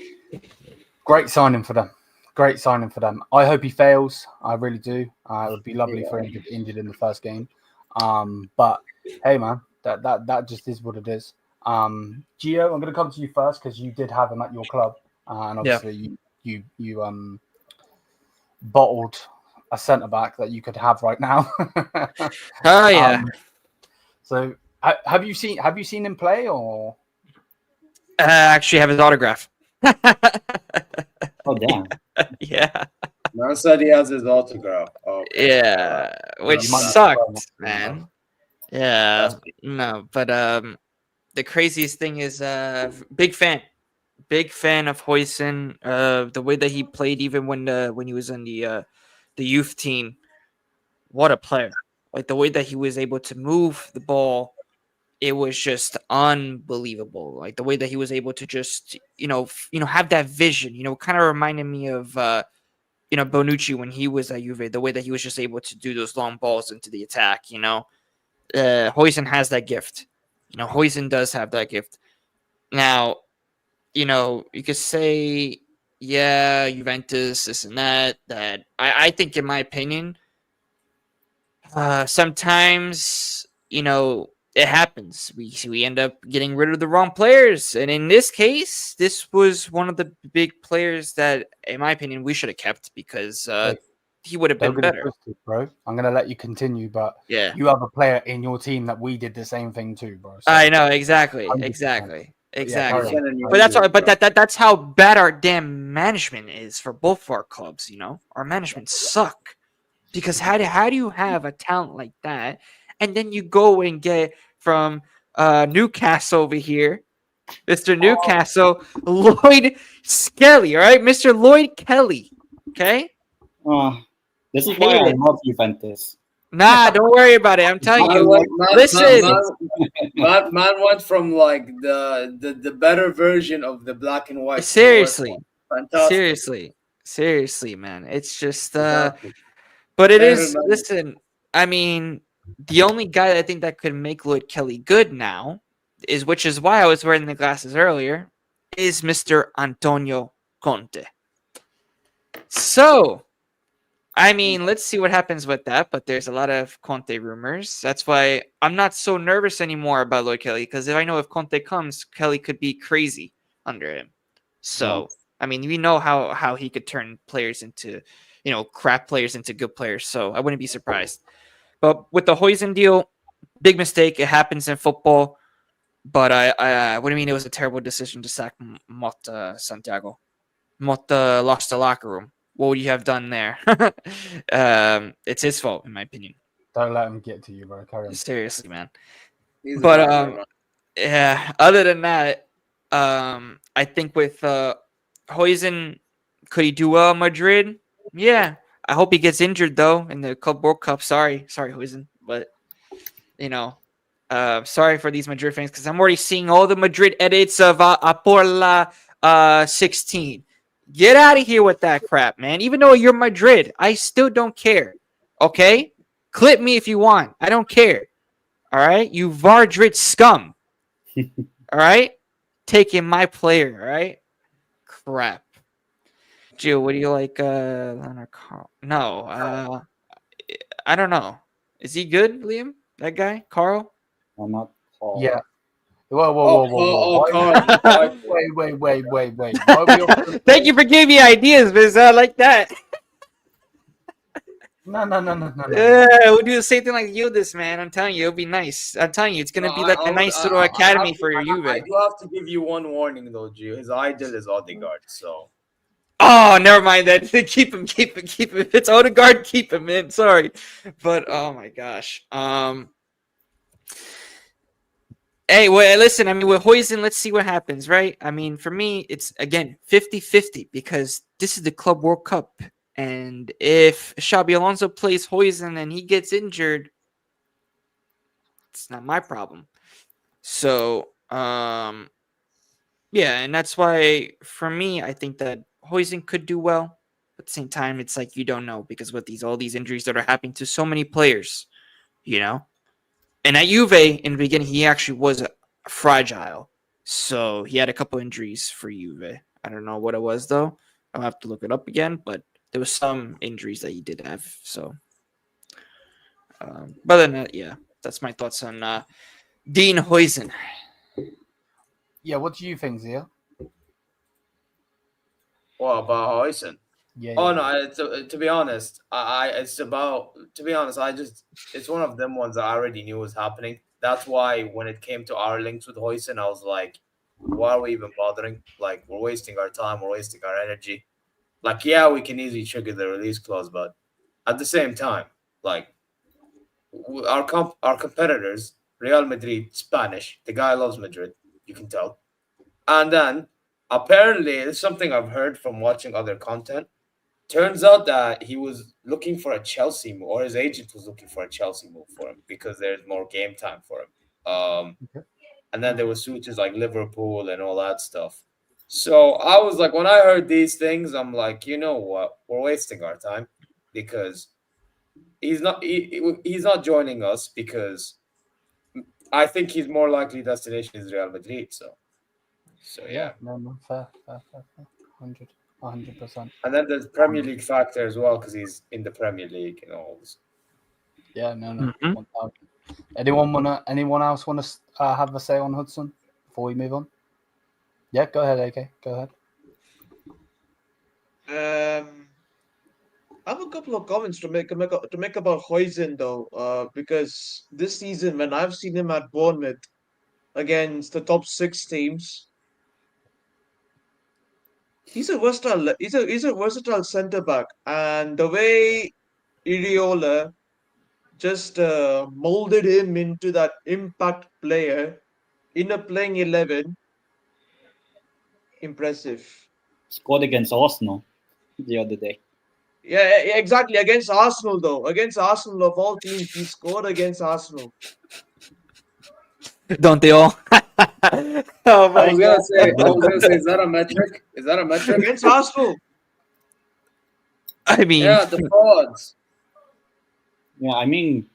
great signing for them. Great signing for them. I hope he fails. I really do. It would be lovely for him to be injured in the first game. But hey, man, that just is what it is. Gio, I'm going to come to you first because you did have him at your club, and obviously you bottled a centre back that you could have right now. Oh yeah. So have you seen him play, or Actually have his autograph. Oh damn. Yeah. Man said he has his autograph. Oh, Yeah, which you might need to sucked, try that. man. Yeah, no, but the craziest thing is, big fan Big fan of Huijsen. The way that he played, even when he was in the youth team, what a player! Like the way that he was able to move the ball, it was just unbelievable. Like the way that he was able to just have that vision. Kind of reminded me of Bonucci when he was at Juve. The way that he was just able to do those long balls into the attack. Huijsen has that gift. Huijsen does have that gift. Now, you could say, yeah, Juventus, this and that. I think, in my opinion, sometimes, it happens. We end up getting rid of the wrong players. And in this case, this was one of the big players that, in my opinion, we should have kept because he would have been better. Twisted, bro. I'm going to let you continue, but yeah, you have a player in your team that we did the same thing too, bro. So I know, exactly. 100%. Exactly. Yeah, But that's all, but that's how bad our damn management is for both of our clubs. Our management suck because how do you have a talent like that, and then you go and get from Newcastle over here, Mr. Newcastle, Lloyd Skelly, all right, Mr. Lloyd Kelly, okay? This is why I love Juventus. Nah, don't worry about it. I'm telling you. Listen, man went from like the better version of the black and white. seriously, Fantastic. seriously, man. It's just, but it is. Listen, I mean, the only guy that I think that could make Lloyd Kelly good now which is why I was wearing the glasses earlier, is Mr. Antonio Conte. So, I mean, let's see what happens with that. But there's a lot of Conte rumors. That's why I'm not so nervous anymore about Lloyd Kelly, because if I know if Conte comes, Kelly could be crazy under him. So, I mean, we know how he could turn players into, crap players into good players. So I wouldn't be surprised. But with the Huijsen deal, big mistake. It happens in football. But I what do you mean it was a terrible decision to sack Motta, Santiago? Motta lost the locker room. What would you have done there? It's his fault, in my opinion. Don't let him get to you, bro. Carry on. Seriously, man. But yeah. Other than that, I think with Huijsen, could he do well in Madrid? Yeah. I hope he gets injured though in the Club World Cup. Sorry, Huijsen, but sorry for these Madrid fans because I'm already seeing all the Madrid edits of Aporla 16. Get out of here with that crap, man. Even though you're Madrid, I still don't care. Okay? Clip me if you want. I don't care. All right? You Vardrid scum. All right? Taking my player, all right? Crap. Jill, what do you like? Leonard Carl? No. I don't know. Is he good, Liam? That guy? Carl? I'm not Carl. Yeah. Whoa. Wait. Thank you for giving me ideas, Biz. I like that. No. Yeah, we'll do the same thing like Yildiz, man. I'm telling you, it'll be nice. I'm telling you, it's gonna be like a nice little academy for your Juve. I do have to give you one warning though, Gio. His idol is Odegaard, so. Oh, never mind that. Keep him. If it's Odegaard, keep him in. Sorry. But oh my gosh. Hey, well, listen, I mean, with Huijsen, let's see what happens, right? I mean, for me, it's, again, 50-50 because this is the Club World Cup. And if Xabi Alonso plays Huijsen and he gets injured, it's not my problem. So, yeah, and that's why, for me, I think that Huijsen could do well. At the same time, it's like you don't know because with all these injuries that are happening to so many players, And at Juve, in the beginning, he actually was fragile. So he had a couple injuries for Juve. I don't know what it was, though. I'll have to look it up again. But there was some injuries that he did have. So, but then, yeah, that's my thoughts on Dean Huijsen. Yeah, what do you think, Zia? What about Huijsen? Yeah. Oh no! To be honest, it's one of them ones I already knew was happening. That's why when it came to our links with Huijsen, I was like, why are we even bothering? Like, we're wasting our time, we're wasting our energy. Like, yeah, we can easily trigger the release clause, but at the same time, like, our competitors, Real Madrid, Spanish. The guy loves Madrid, you can tell. And then apparently, it's something I've heard from watching other content. Turns out that he was looking for a Chelsea move, or his agent was looking for a Chelsea move for him because there's more game time for him. Okay. And then there were switches like Liverpool and all that stuff. So I was like, when I heard these things, I'm like, you know what? We're wasting our time because he's not joining us because I think he's more likely destination is Real Madrid. So yeah. No, fair. 100%. And then there's Premier League factor as well because he's in the Premier League and all this. Yeah, no. Mhm. 1000. Anyone else want to have a say on Hudson before we move on? Yeah, go ahead, AK. Go ahead. I have a couple of comments to make about Huijsen though, because this season when I've seen him at Bournemouth against the top 6 teams, he's a versatile. He's a versatile centre back, and the way Iriola just molded him into that impact player in a playing 11, impressive. Scored against Arsenal the other day. Yeah, exactly. Against Arsenal, though. Against Arsenal of all teams, he scored against Arsenal. Don't they all? Oh my I was gonna say, is that a metric? Is that a metric? Against Arsenal. I mean, Yeah, the frauds. Yeah, I mean,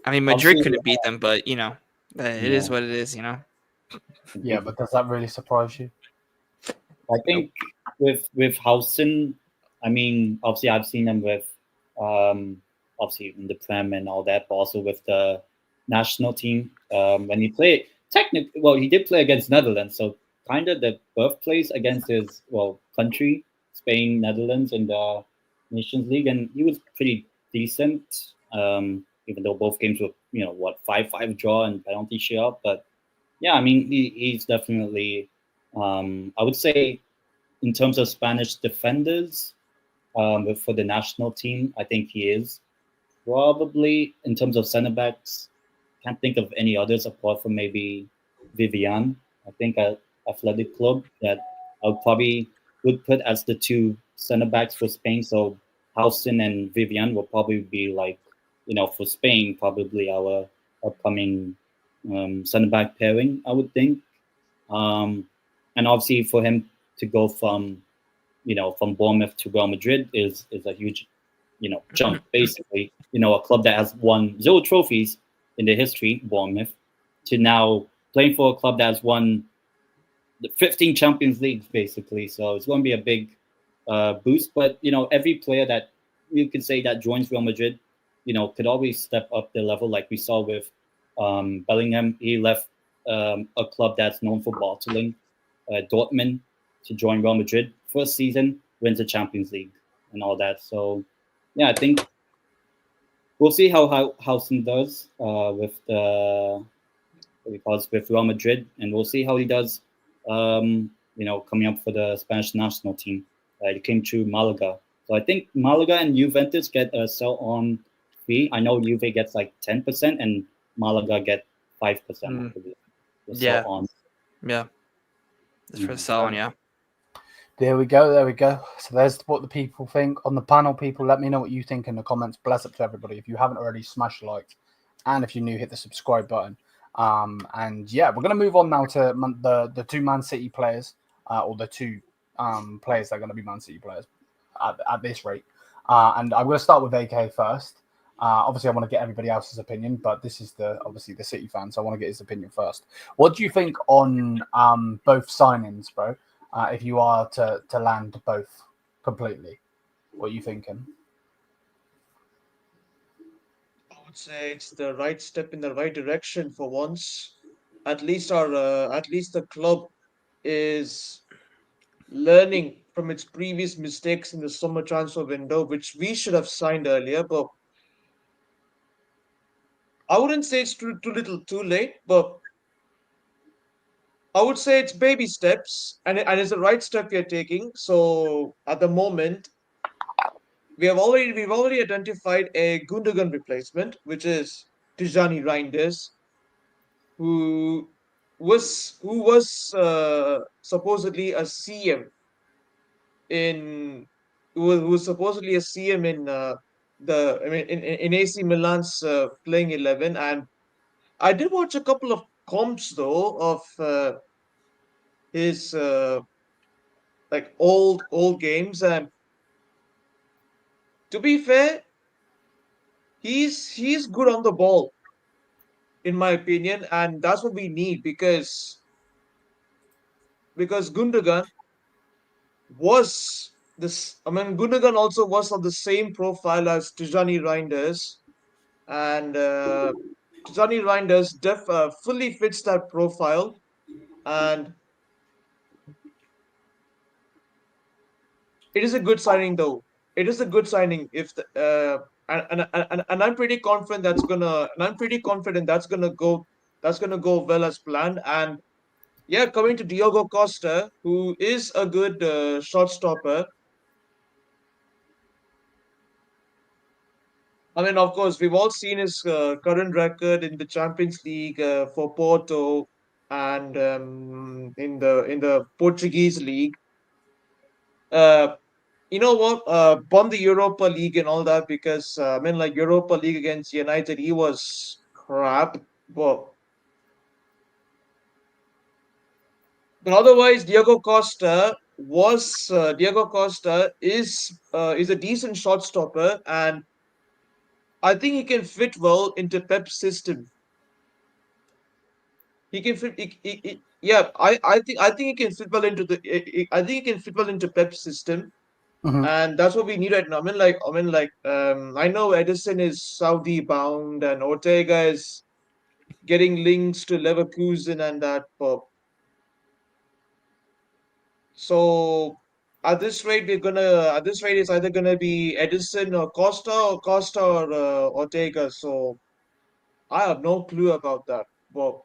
Madrid Obviously, couldn't beat them, but it is Yeah. what it is. Yeah, but does that really surprise you? I think with Huijsen, I mean, obviously I've seen him with obviously in the Prem and all that, but also with the national team. When he played, technically, well, he did play against Netherlands, so kind of the birthplace against his country, Spain, Netherlands, in the Nations League, and he was pretty decent. Even though both games were 5-5 draw and penalty shootout, but yeah, I mean he's definitely I would say in terms of Spanish defenders for the national team, I think he is probably in terms of centre backs. Can't think of any others apart from maybe Vivian. I think at Athletic Club that I would put as the two centre backs for Spain. So Huijsen and Vivian will probably be like, for Spain, probably our upcoming centre back pairing, I would think. And obviously for him to go from Bournemouth to Real Madrid is a huge, jump. Basically, a club that has won 0 trophies in their history, Bournemouth, to now playing for a club that has won the 15 Champions Leagues, basically. So it's going to be a big boost. But every player that you could say that joins Real Madrid, could always step up their level, like we saw with Bellingham. He left a club that's known for bottling, Dortmund, to join Real Madrid. First season, wins the Champions League and all that. So, yeah, I think we'll see how Huijsen does with with Real Madrid, and we'll see how he does. Coming up for the Spanish national team. He came through Malaga, so I think Malaga and Juventus get a sell-on fee. I know Juve gets like 10%, and Malaga get 5%. Yeah. On. Yeah. That's for the selling, yeah. There we go. So there's what the people think. On the panel, people, let me know what you think in the comments. Bless up to everybody. If you haven't already, smash like. And if you're new, hit the subscribe button. And yeah, we're going to move on now to the two Man City players, or the two players that are going to be Man City players at this rate. And I'm going to start with AK first. Obviously, I want to get everybody else's opinion, but this is obviously the City fan, so I want to get his opinion first. What do you think on both signings, bro? If you are to land both completely, what are you thinking? I would say it's the right step in the right direction for once. At least the club is learning from its previous mistakes in the summer transfer window, which we should have signed earlier. But I wouldn't say it's too little, too late. But I would say it's baby steps, and it's the right step we are taking. So at the moment, we've already identified a Gundogan replacement, which is Tijani Reinders, who who was supposedly a CM in who was supposedly a CM in in AC Milan's playing 11, and I did watch a couple of comps though of his like old games, and to be fair, he's good on the ball in my opinion, and that's what we need because Gundogan was this. I mean, Gundogan also was of the same profile as Tijani Reinders, and Tijani Reinders fully fits that profile, and it is a good signing though. It is a good signing if the, and I'm pretty confident that's gonna go well as planned. And yeah, coming to Diogo Costa, who is a good shot stopper. I mean, of course, we've all seen his current record in the Champions League for Porto and in the Portuguese league. Uh, you know what? Won the Europa League and all that because like Europa League against United, he was crap. But otherwise, Diego Costa is a decent shot stopper, and I think he can fit well into Pep's system. He can fit. Yeah, I think he can fit well into I think he can fit well into Pep's system, Mhm. and that's what we need right now. I know Edison is Saudi bound, and Ortega is getting links to Leverkusen and that. But so at this rate it's either gonna be Edison or Costa or Ortega. So I have no clue about that. But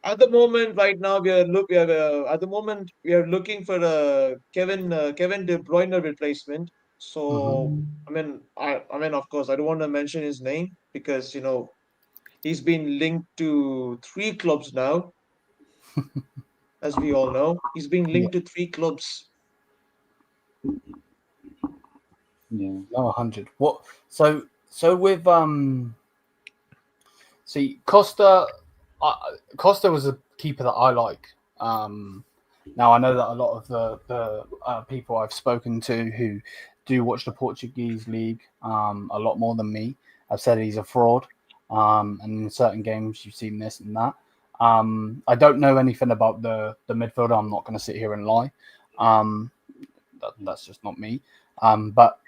at the moment, right now at the moment we are looking for a Kevin De Bruyne replacement. So I mean of course I don't want to mention his name because he's been linked to three clubs now, as we all know. He's been Yeah. linked to three clubs. Yeah. Oh, 100. What? So with see Costa, Costa was a keeper that I like. Now I know that a lot of the people I've spoken to who do watch the Portuguese league a lot more than me have said he's a fraud. And in certain games you've seen this and that. I don't know anything about the midfielder. I'm not going to sit here and lie. That's just not me. But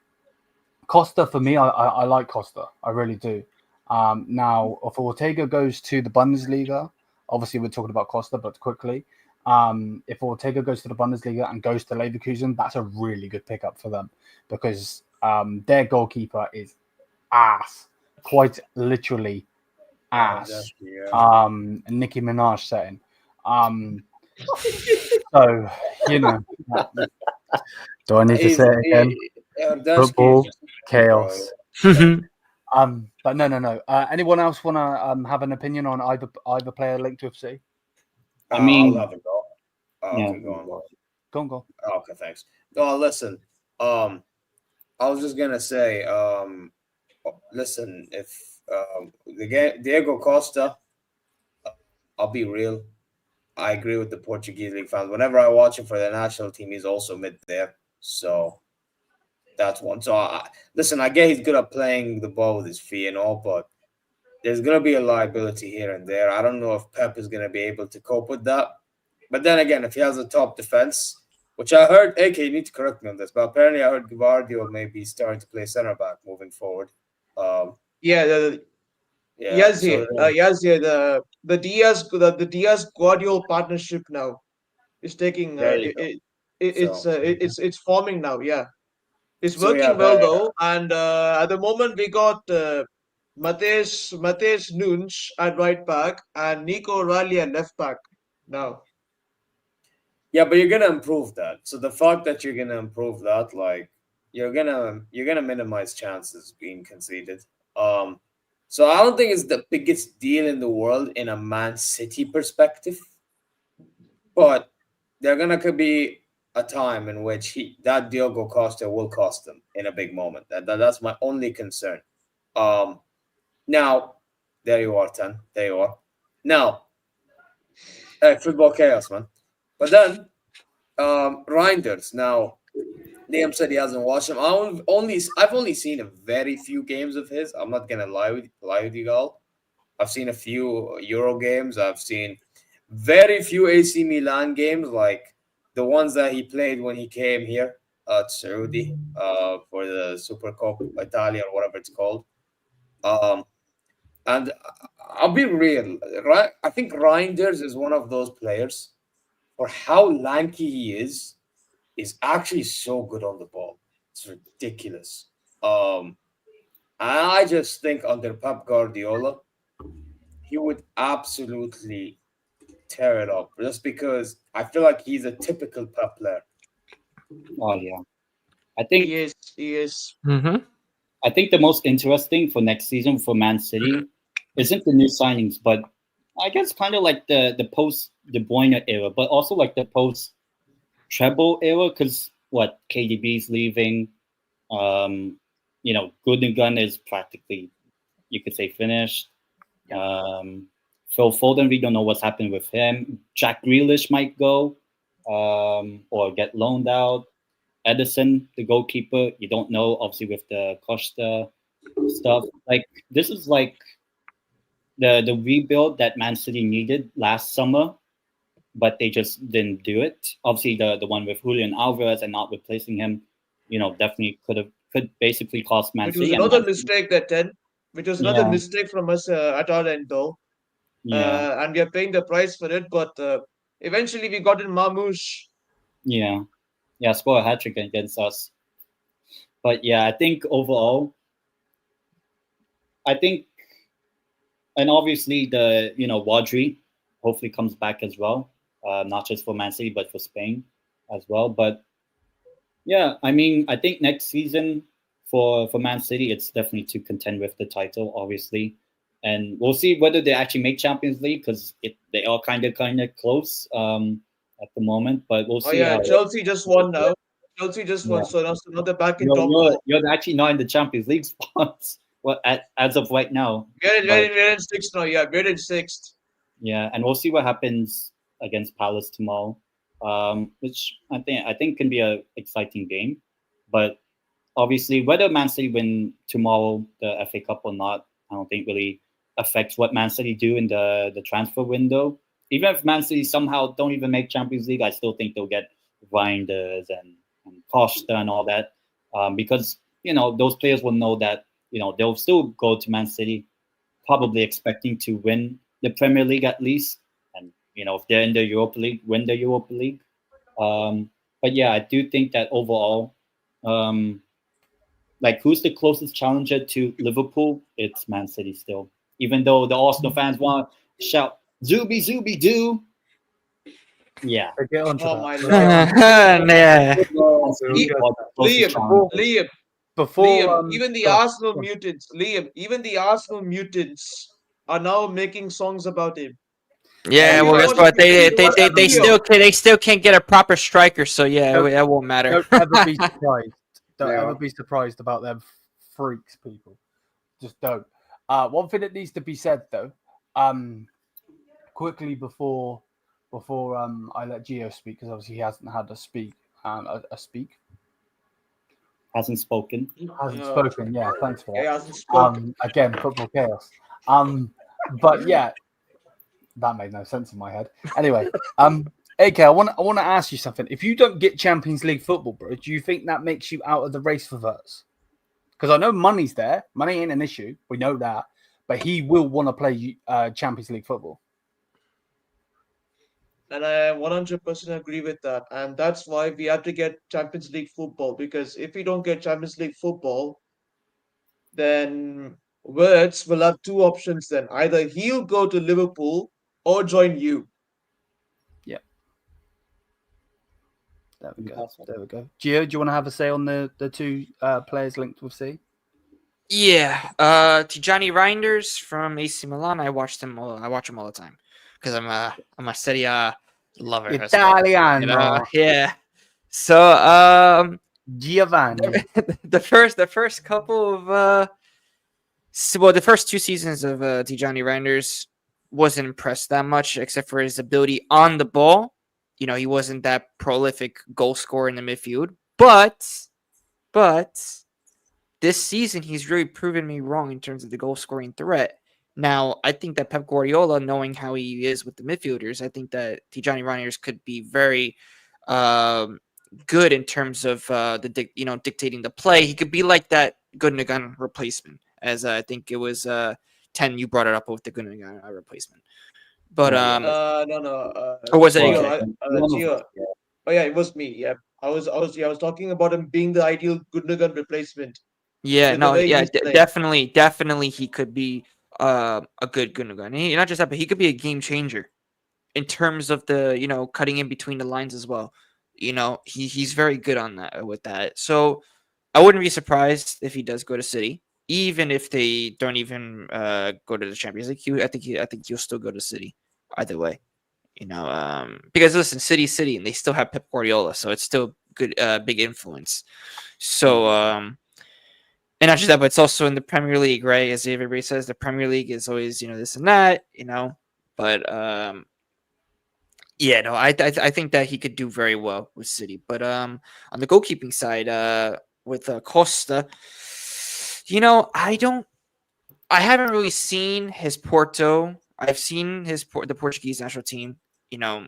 Costa for me, I like Costa. I really do. Now, if Ortega goes to the Bundesliga, obviously we're talking about Costa, but quickly, if Ortega goes to the Bundesliga and goes to Leverkusen, that's a really good pickup for them because their goalkeeper is ass, quite literally ass. Exactly, yeah. Nicki Minaj setting. So do I need to say it again? Football chaos. But no. Anyone else want to have an opinion on either player linked with C? I mean, I'll have a go. yeah. Okay, go on. Go. Okay, thanks. No, listen. I was just gonna say, listen, if Diego Costa, I'll be real. I agree with the Portuguese league fans. Whenever I watch him for the national team, he's also mid there. So that's one. So listen, I get he's good at playing the ball with his feet and all, but there's gonna be a liability here and there. I don't know if Pep is gonna be able to cope with that. But then again, if he has a top defense, which I heard, AK, you need to correct me on this, but apparently I heard Guardiola may be starting to play center back moving forward. Yeah, Yeah. The Diaz Guardiola partnership now is taking There you go. it's forming now. Yeah, it's So yeah, working well but though, and at the moment we got Matheus Nunes at right back and Nico Riley at left back now. yeah, but you're gonna improve that. So the fact that you're gonna improve that, like you're gonna minimize chances being conceded. Um, So I don't think it's the biggest deal in the world in a Man City perspective, but they're gonna be a time in which that Diogo Costa will cost them in a big moment. That's my only concern. Now there you are, Ten. There you are. Now, football chaos, man. But then, Reinders. Now, Liam said he hasn't watched him. I've only seen a very few games of his. I'm not gonna lie with you all. I've seen a few Euro games. I've seen very few AC Milan games, like the ones that he played when he came here to Saudi for the Super Cup Italia or whatever it's called. And I'll be real, right? I think Reinders is one of those players, for how lanky he is actually so good on the ball. It's ridiculous. I just think under Pep Guardiola, he would absolutely tear it up just because I feel like he's a typical Pep player. Oh yeah, I think He is. Mm-hmm. I think the most interesting for next season for Man City isn't the new signings, but I guess kind of like the post De Bruyne era, but also like the post treble era, because what KDB's leaving, Gundogan is practically, you could say, finished. Phil Foden, we don't know what's happened with him. Jack Grealish might go or get loaned out. Edison, the goalkeeper, you don't know, obviously, with the Costa stuff. Like, this is like the rebuild that Man City needed last summer, but they just didn't do it. Obviously, the one with Julian Alvarez and not replacing him, definitely could basically cost Man Which was City. another mistake that 10. Which was another Yeah. mistake from us at our end, though. Yeah, And we are paying the price for it. But eventually, we got in Marmoush. yeah, score a hat trick against us. But yeah, I think overall, and obviously Wadri hopefully comes back as well, not just for Man City but for Spain as well. But yeah, I mean, I think next season for Man City, it's definitely to contend with the title, obviously, and we'll see whether they actually make Champions League, because they are kind of close at the moment. But we'll Oh see. yeah, How Chelsea just won now. Chelsea just won, Yeah. so now they're back in top four. You're actually not in the Champions League spots. Well, as of right now. We're in sixth now. Yeah, we're in sixth. Yeah, and we'll see what happens against Palace tomorrow, which I think can be a exciting game. But obviously, whether Man City win tomorrow the FA Cup or not, I don't think really affects what Man City do in the transfer window. Even if Man City somehow don't even make Champions League, I still think they'll get Reinders and Costa and all that, because those players will know that they'll still go to Man City, probably expecting to win the Premier League at least, and if they're in the Europa League, win the Europa League. But yeah, I do think that overall, like, who's the closest challenger to Liverpool? It's Man City still. Even though the Arsenal fans want to shout "Zubi Zubi Doo," yeah. So get onto Oh that. my So lord. Yeah. Man City Liam, are the closest challenger. Liam, before even the go on, Arsenal go on. mutants, Liam, even the Arsenal mutants are now making songs about him. Yeah, Do you well, guess want- what? do you want They still can't get a proper striker, so yeah, Don't- that won't matter. Don't ever be surprised. Don't Yeah. ever be surprised about them freaks, people. Just don't. One thing that needs to be said though, quickly before I let Gio speak, because obviously he hasn't had a speak. Hasn't spoken. Hasn't spoken. Yeah, thanks for Yeah, he that. hasn't spoken. Again, football chaos. But yeah, that made no sense in my head. Anyway, AK, I want to ask you something. If you don't get Champions League football, bro, do you think that makes you out of the race for Wirtz? Because I know money's there. Money ain't an issue. We know that. But he will want to play Champions League football. And I 100% agree with that. And that's why we have to get Champions League football. Because if we don't get Champions League football, then Wirtz will have two options then. Either he'll go to Liverpool or join you. There we go. There we go. Gio, do you want to have a say on the two players linked with C? Yeah, Tijani Reinders from AC Milan. I watch him all the time because I'm a Serie A lover. as well, Italiano. yeah. So Giovanni. the first couple of the first 2 seasons of Tijani Reinders wasn't impressed that much, except for his ability on the ball. He wasn't that prolific goal scorer in the midfield, but this season he's really proven me wrong in terms of the goal scoring threat. Now, I think that Pep Guardiola, knowing how he is with the midfielders, I think that Tijani Reinders could be very good in terms of dictating the play. He could be like that Gundogan replacement, as I think it was 10. You brought it up with the Gundogan replacement, but No. or was it Gio, AJ? Gio. Oh yeah, it was me. Yeah, I was talking about him being the ideal Gundogan replacement. Yeah, The no, way yeah, he's playing. definitely, he could be a good Gundogan. Not just that, but he could be a game changer in terms of the cutting in between the lines as well. He's very good on that with that. So I wouldn't be surprised if he does go to City, even if they don't even go to the Champions League. I think he'll still go to City either way. Because listen, City, and they still have Pep Guardiola, so it's still good, big influence. So and not just that, but it's also in the Premier League, right? As everybody says, the Premier League is always this and that, But yeah, no, I think that he could do very well with City. But on the goalkeeping side, with Costa, I haven't really seen his Porto. I've seen the Portuguese national team. I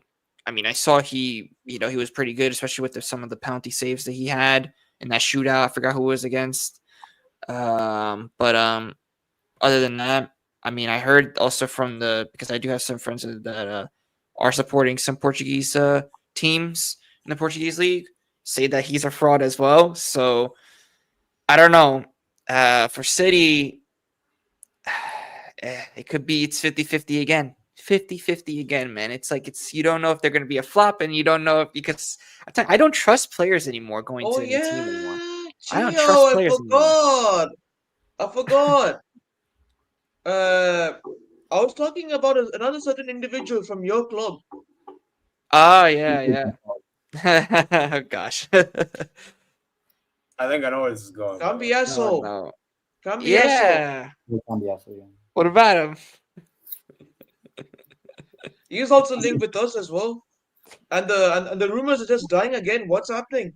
saw he was pretty good, especially with some of the penalty saves that he had in that shootout. I forgot who it was against. But other than that, I heard also because I do have some friends that are supporting some Portuguese teams in the Portuguese league, say that he's a fraud as well. So I don't know. For City, it could be it's 50-50 again. 50-50 again, man. It's like you don't know if they're going to be a flop, and you don't know because I don't trust players anymore going to any team anymore. I don't trust players anymore. I forgot. I was talking about another certain individual from your club. Oh yeah. Oh, gosh. I think I know where this is going. Cambiaso. No. Cambiaso. Yeah. What about him? He's also linked with us as well. And the rumors are just dying again. What's happening?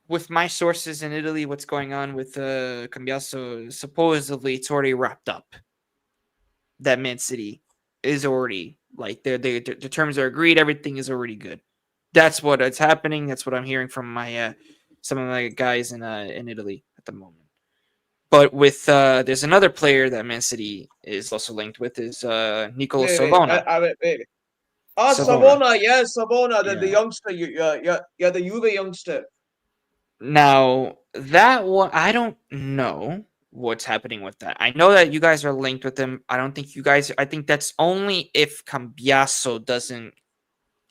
With my sources in Italy, what's going on with Cambiaso? Supposedly, it's already wrapped up. That Man City is already the terms are agreed. Everything is already good. That's what it's happening. That's what I'm hearing from my some of my guys in Italy at the moment. But with there's another player that Man City is also linked with is Nicolo Savona. Wait. Savona, yes, Savona, the youngster, the Juve youngster. Now that one, I don't know what's happening with that. I know that you guys are linked with him. I think that's only if Cambiaso doesn't,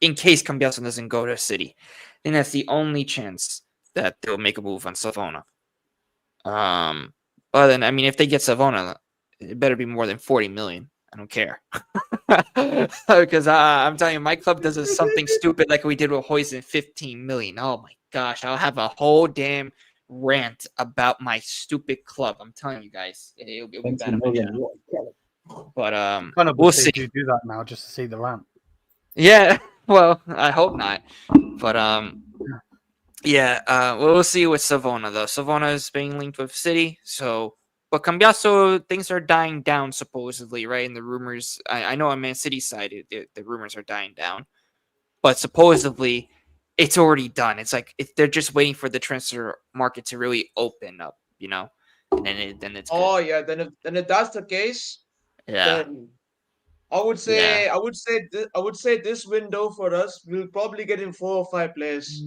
in case Cambiaso doesn't go to City. I think that's the only chance that they'll make a move on Savona. But then, if they get Savona, it better be more than 40 million. I don't care. Because I'm telling you, my club does something stupid like we did with Huijsen, 15 million. Oh my gosh, I'll have a whole damn rant about my stupid club. I'm telling you guys, it'll be bad on my channel. But Kind of we'll see. You do that now just to see the rant. Yeah, well, I hope not. But yeah, we'll see with Savona though. Savona is being linked with City, so. But Cambiaso, things are dying down supposedly, right? And the rumors, I know on Man City's side, the rumors are dying down. But supposedly, it's already done. It's like they're just waiting for the transfer market to really open up, And then it's. Oh good. yeah, then if that's the case, Yeah. then I would say this window for us, we'll probably get in 4 or 5 players.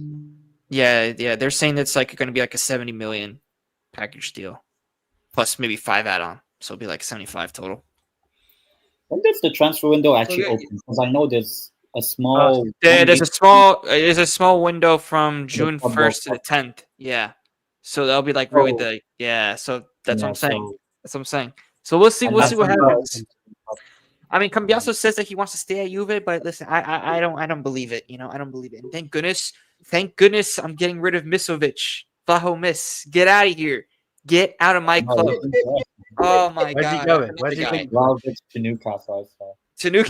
Yeah. They're saying that's going to be like a 70 million package deal. Plus maybe 5 add-on, so it'll be like 75 total. When does the transfer window actually open? Because I know there's a small. There's a small window from June 1st to the 10th. Yeah. So that'll be like really Oh. So that's what Yeah, I'm saying. so- That's what I'm saying. So we'll see. And We'll see that's what about- happens. I mean, Cambiaso says that he wants to stay at Juve, but listen, I don't believe it. I don't believe it. And thank goodness, I'm getting rid of Misovic. Vlaho Miss, get out of here. Get out of my No, club. he's interesting. Oh my Where's he god. going? Another Where's he guy. going? Well, it's to Newcastle. So. To New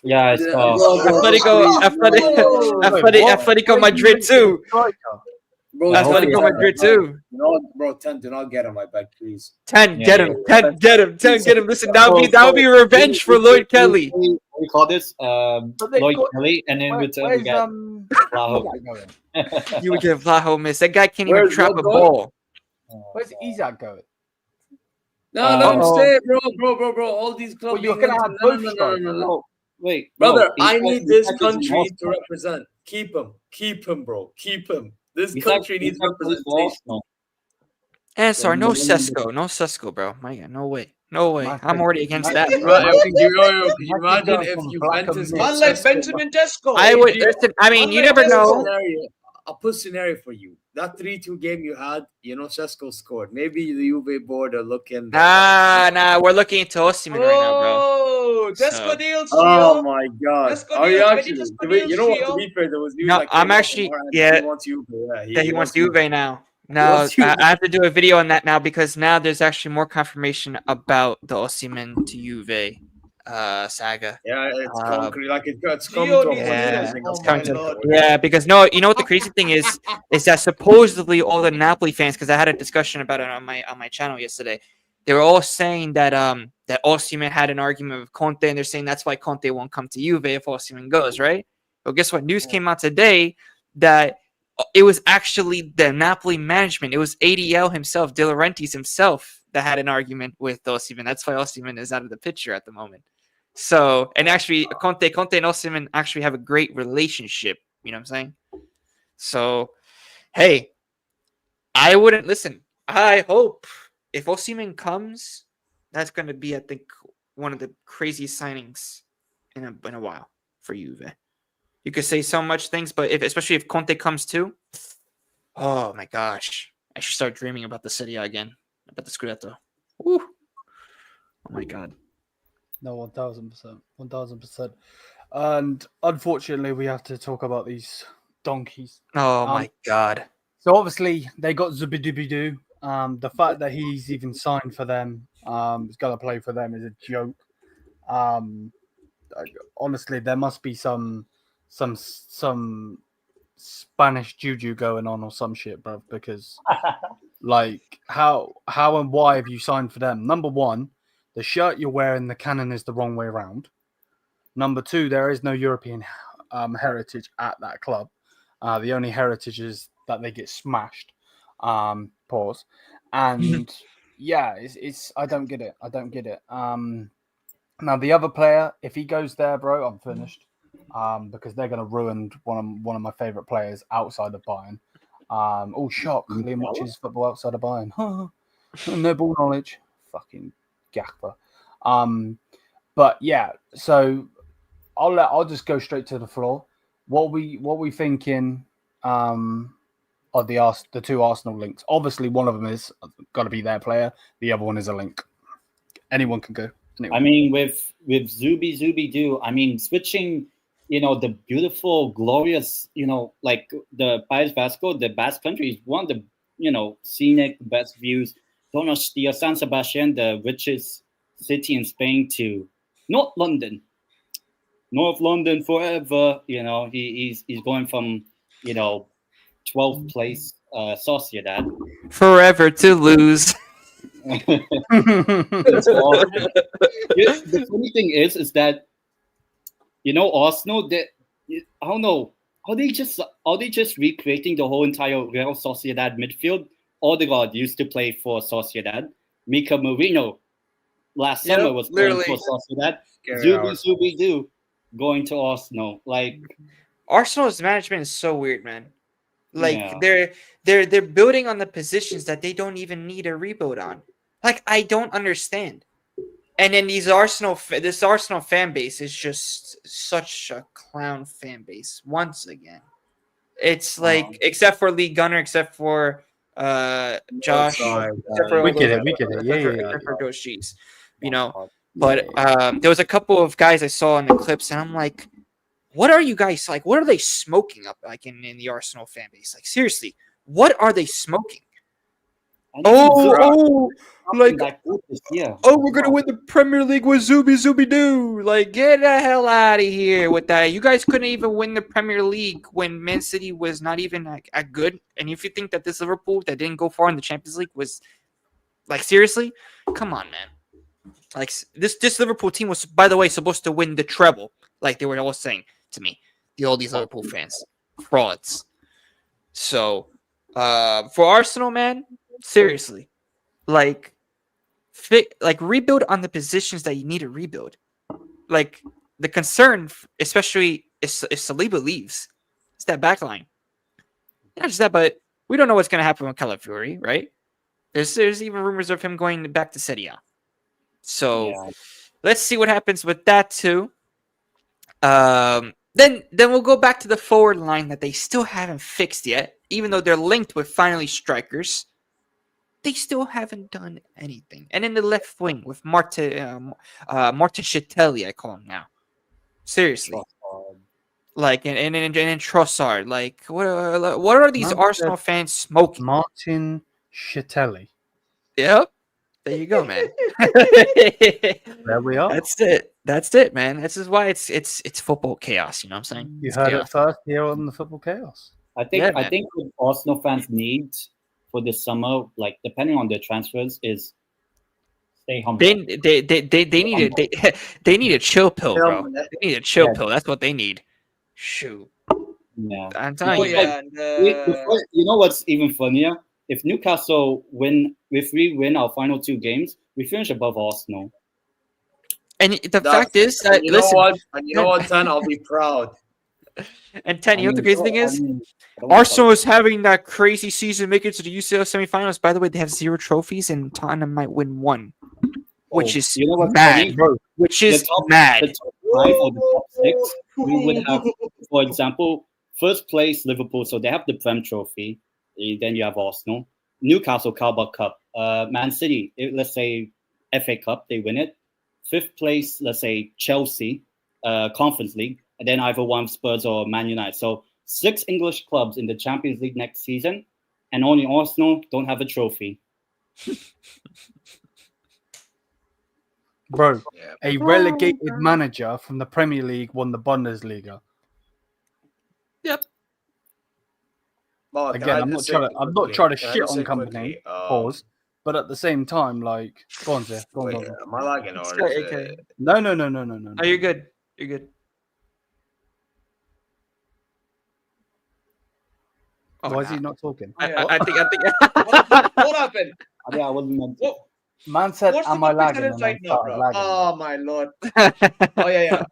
Yeah, it's Atletico Madrid too. Bro, I hope Atletico he's- Madrid too. Bro, 10, do not get on my back, please. 10, Yeah, get him. yeah. 10, get him. 10, get him. Listen, that would be revenge for Lloyd Kelly. We call this But they've Lloyd got- Kelly, and in return we Where's get Vlaho. Isak going? You would get Vlaho Miss. That guy can't even Where's trap what a going? ball. Where's Isak going? No, let him Uh-oh. stay, bro. All these clubs. Well, you're gonna have both strikers. No, wait, Brother, no, I Isak- need this Isak is country Arsenal. to represent. Keep him, bro. Keep him. This Isak- country needs Isak plays for representation. Arsenal. And sorry, no Then- Sesko. No Sesko, bro. My God, no way. No way. My I'm already against my- that, my- bro. Bro, could you Imagine imagine going if from Juventus black gets Man like Sesko? Benjamin Tesco. I would listen. I mean, you Unlike never Sesko. know. I'll put a scenario for you. That 3-2 game you had, Sesko scored. Maybe the Juve board are looking. Nah. We're looking into Osimhen right now, bro. Oh, Tesco So- deals, Oh Gio. my god. Let's go Are you deals, actually? Benitez To be- You know what? To Gio. be fair, there was news No, that I'm came out actually- from our end. yeah. He wants Juve. Yeah, he wants Juve now. He No, wants Juve. I have to do a video on that now because now there's actually more confirmation about the Osimhen to Juve saga. Yeah, it's concrete. Like it's Gio come to a needs point. Yeah. I think Oh it's my coming to- Lord. Yeah, because no, you know what the crazy thing is that supposedly all the Napoli fans, because I had a discussion about it on my channel yesterday, they were all saying that that Osimhen had an argument with Conte, and they're saying that's why Conte won't come to Juve if Osimhen goes, right? But guess what? News came out today that it was actually the Napoli management. It was ADL himself, De Laurentiis himself, that had an argument with Osimhen. That's why Osimhen is out of the picture at the moment. So, and actually, Conte and Osimhen actually have a great relationship. You know what I'm saying? So, hey, I wouldn't listen. I hope if Osimhen comes, that's going to be, I think, one of the craziest signings in a while for Juve. You could say so much things, but especially if Conte comes too, oh my gosh, I should start dreaming about the Serie A again, about the Scudetto. Woo. Oh my god. No, 1000%. 1000%. And unfortunately, we have to talk about these donkeys. Oh my god. So obviously, they got Zubimendi. The fact that he's even signed for them, is going to play for them is a joke. Honestly, there must be some Spanish juju going on or some shit, bro. Because like, how and why have you signed for them? Number one, the shirt you're wearing, the cannon is the wrong way around. Number two, there is no European heritage at that club. The only heritage is that they get smashed. Pause. And yeah, it's I don't get it. Now the other player, if he goes there, bro, I'm finished. Because they're gonna ruin one of my favorite players outside of Bayern. Oh shock! Liam watches football outside of Bayern. No ball knowledge. Fucking gaffer. But yeah, so I'll just go straight to the floor. What we thinking of the two Arsenal links? Obviously, one of them is got to be their player. The other one is a link. Anyone can go. Anyone. I mean, with Zubi do. I mean, switching, the beautiful, glorious, like the País Vasco, the Basque Country is one of the, scenic, best views. Donostia, San Sebastian, the richest city in Spain, to North London forever. He's going from 12th place, Sociedad. Forever to lose. The funny thing is that Arsenal, that I don't know, are they just recreating the whole entire Real Sociedad midfield? Odegaard used to play for Sociedad. Mika Marino last summer was playing for Sociedad. Zubi do going to Arsenal. Like, Arsenal's management is so weird, man. Like Yeah. they're building on the positions that they don't even need a rebuild on. Like, I don't understand. And then this Arsenal fan base is just such a clown fan base once again. It's like except for Lee Gunner, except for Josh, except for all We those get it. except for those G's, you know. But there was a couple of guys I saw in the clips, and I'm like, what are you guys like? What are they smoking up like in the Arsenal fan base? Like seriously, what are they smoking? Like we're gonna win the Premier League with Zubi Doo. Like, get the hell out of here with that. You guys couldn't even win the Premier League when Man City was not even like good. And if you think that this Liverpool that didn't go far in the Champions League was like seriously, come on, man. Like this Liverpool team was, by the way, supposed to win the treble. Like they were all saying to me, all these Liverpool fans, frauds. So for Arsenal, man, seriously, like rebuild on the positions that you need to rebuild. Like the concern, especially if Saliba leaves, it's that back line. Not just that, but we don't know what's going to happen with Calafiori, right? There's even rumors of him going back to Serie A. So let's see what happens with that too. Then we'll go back to the forward line that they still haven't fixed yet, even though they're linked with finally strikers. They still haven't done anything. And in the left wing with Martin Chitelli, I call him now. Seriously. Like and Trossard. Like what are these Arsenal fans smoking? Martin Chitelli. Yep. There you go, man. There we are. That's it, man. This is why it's football chaos. You know what I'm saying? You heard it first here on the Football Chaos. I think what Arsenal fans need for this summer, like depending on their transfers, is stay humble. They need a chill pill, bro. They need a chill pill. That's what they need. Shoot. Yeah. I'm telling you. You know what's even funnier? If Newcastle win, if we win our final 2 games, we finish above Arsenal. And the fact is that you know what, Tan, I'll be proud. And 10, you know what the crazy thing is? Arsenal is having that crazy season, making it to the UCL semifinals. By the way, they have 0 trophies, and Tottenham might win 1, which is mad. Which is mad. The top 5 or the top 6, we would have, for example, first place Liverpool, so they have the Prem Trophy. Then you have Arsenal, Newcastle Carabao Cup, Man City. Let's say FA Cup, they win it. 5th place, let's say Chelsea, Conference League, and then either one Spurs or Man United. So 6 English clubs in the Champions League next season, and only Arsenal don't have a trophy. Bro, a relegated manager from the Premier League won the Bundesliga. Yep. Again, I'm not trying to shit on company. Pause. But at the same time, like, go on, Zé. Go on. Am I lagging or okay. No. Oh, you're good. You're good. Oh, why is he not talking? I think. What happened? Yeah, I wasn't meant to. Man said, What's "Am the I lagging?" right And now, bro? lagging. Oh my lord. Oh yeah.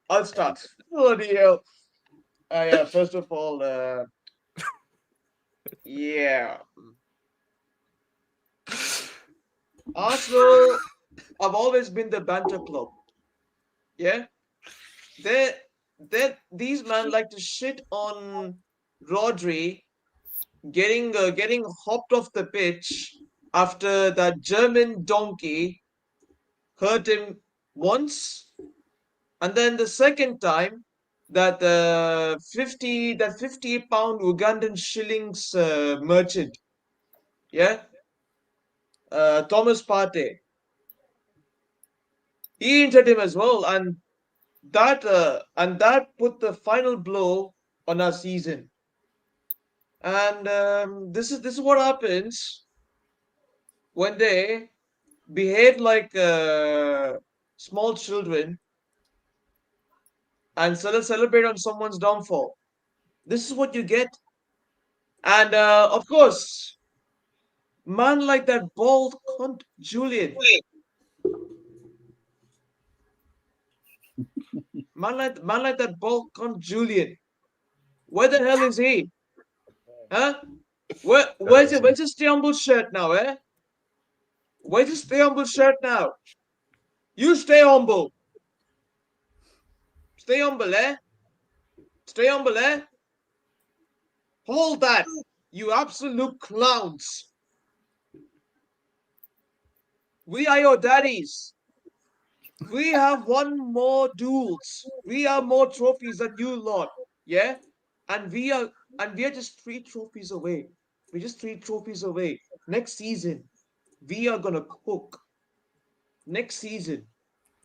I'll start. Bloody hell. Yeah. First of all, yeah. Arsenal have always been the banter club. Yeah. These men like to shit on Rodri getting hopped off the pitch after that German donkey hurt him once, and then the second time that 50-pound Ugandan shillings merchant, yeah, Thomas Partey, he injured him as well, and that put the final blow on our season. And this is what happens when they behave like small children and celebrate on someone's downfall. This is what you get. And of course, man like that bald cunt Julian. Man like that bald cunt Julian. Where the hell is he? Huh? Where's his stay humble shirt now, eh? Where's his stay humble shirt now? You stay humble. Stay humble, eh? Stay humble, eh? Hold that, you absolute clowns. We are your daddies. We have won more duels. We have more trophies than you lot. Yeah? And we are just 3 trophies away. We're just 3 trophies away. Next season, we are gonna cook. Next season,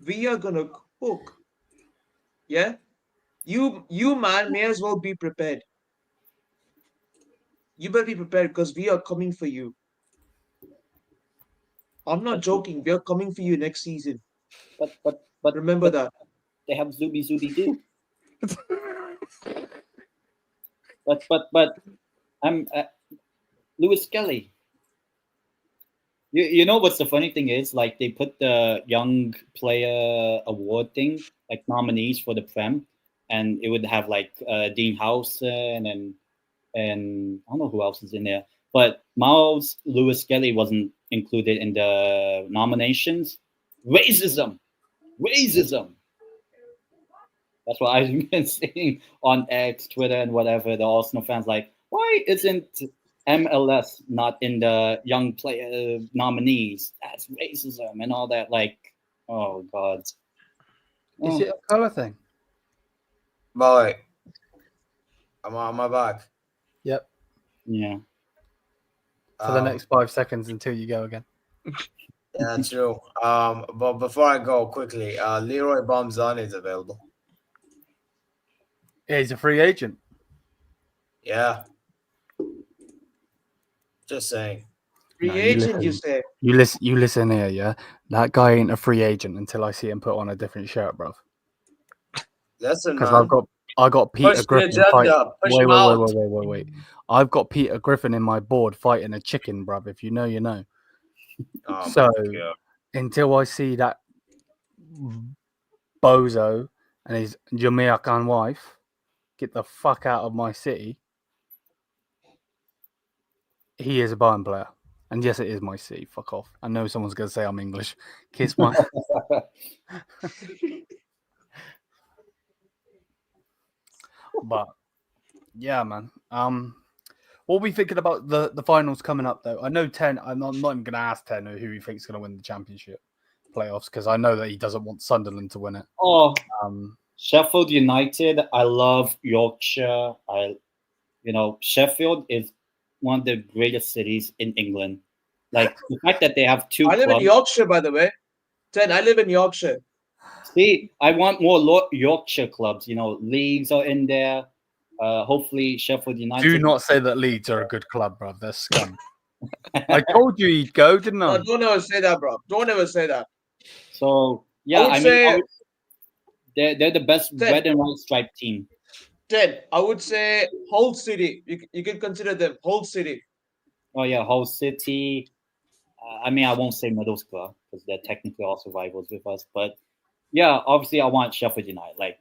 we are gonna cook. Yeah? You man may as well be prepared. You better be prepared because we are coming for you. I'm not joking. We are coming for you next season. But Remember that. they have Zubi do. but I'm Lewis Kelly. You know what's the funny thing is, like, they put the young player award thing, like nominees for the Prem, and it would have like Dean Howson and I don't know who else is in there, but Miles Lewis Kelly wasn't included in the nominations. Racism. That's what I've been seeing on X, Twitter, and whatever. The Arsenal fans like, why isn't MLS not in the young player nominees? That's racism and all that. Like, oh God. Is it a colour thing? Boy, I'm on my back. Yep. Yeah. For the next 5 seconds until you go again. Yeah, true. But before I go quickly, Leroy Bomzon is available. Yeah, he's a free agent. Yeah. Just saying. Free No, agent, you say? You listen here, yeah. That guy ain't a free agent until I see him put on a different shirt, bruv. Listen, Because man. I got Peter Push the Griffin agenda. fight. Push him out. Wait. I've got Peter Griffin in my board fighting a chicken, bruv. If you know, you know. Oh, So my God. until I see that bozo and his Jamaican wife get the fuck out of my city, he is a Bayern player. And yes, it is my city. Fuck off. I know someone's going to say I'm English. Kiss my... But, yeah, man. What are we thinking about the finals coming up, though? I know 10... I'm not even going to ask 10 who he thinks is going to win the championship playoffs, because I know that he doesn't want Sunderland to win it. Oh, Sheffield United. I love Yorkshire. Sheffield is one of the greatest cities in England. Like, the fact that they have two I live clubs. in Yorkshire, by the way. I live in Yorkshire. See, I want more Yorkshire clubs. Leagues are in there. Hopefully, Sheffield United. Do not say that Leeds are a good club, bro. They're scum. I told you he'd go, didn't I? No, don't ever say that, bro. Don't ever say that. So, yeah, they're the best Ted. red and white striped team. Ted, I would say Hull City. You can consider them Hull City. Oh, yeah, Hull City. I won't say Middlesbrough because they're technically also rivals with us. But, yeah, obviously I want Sheffield United. Like,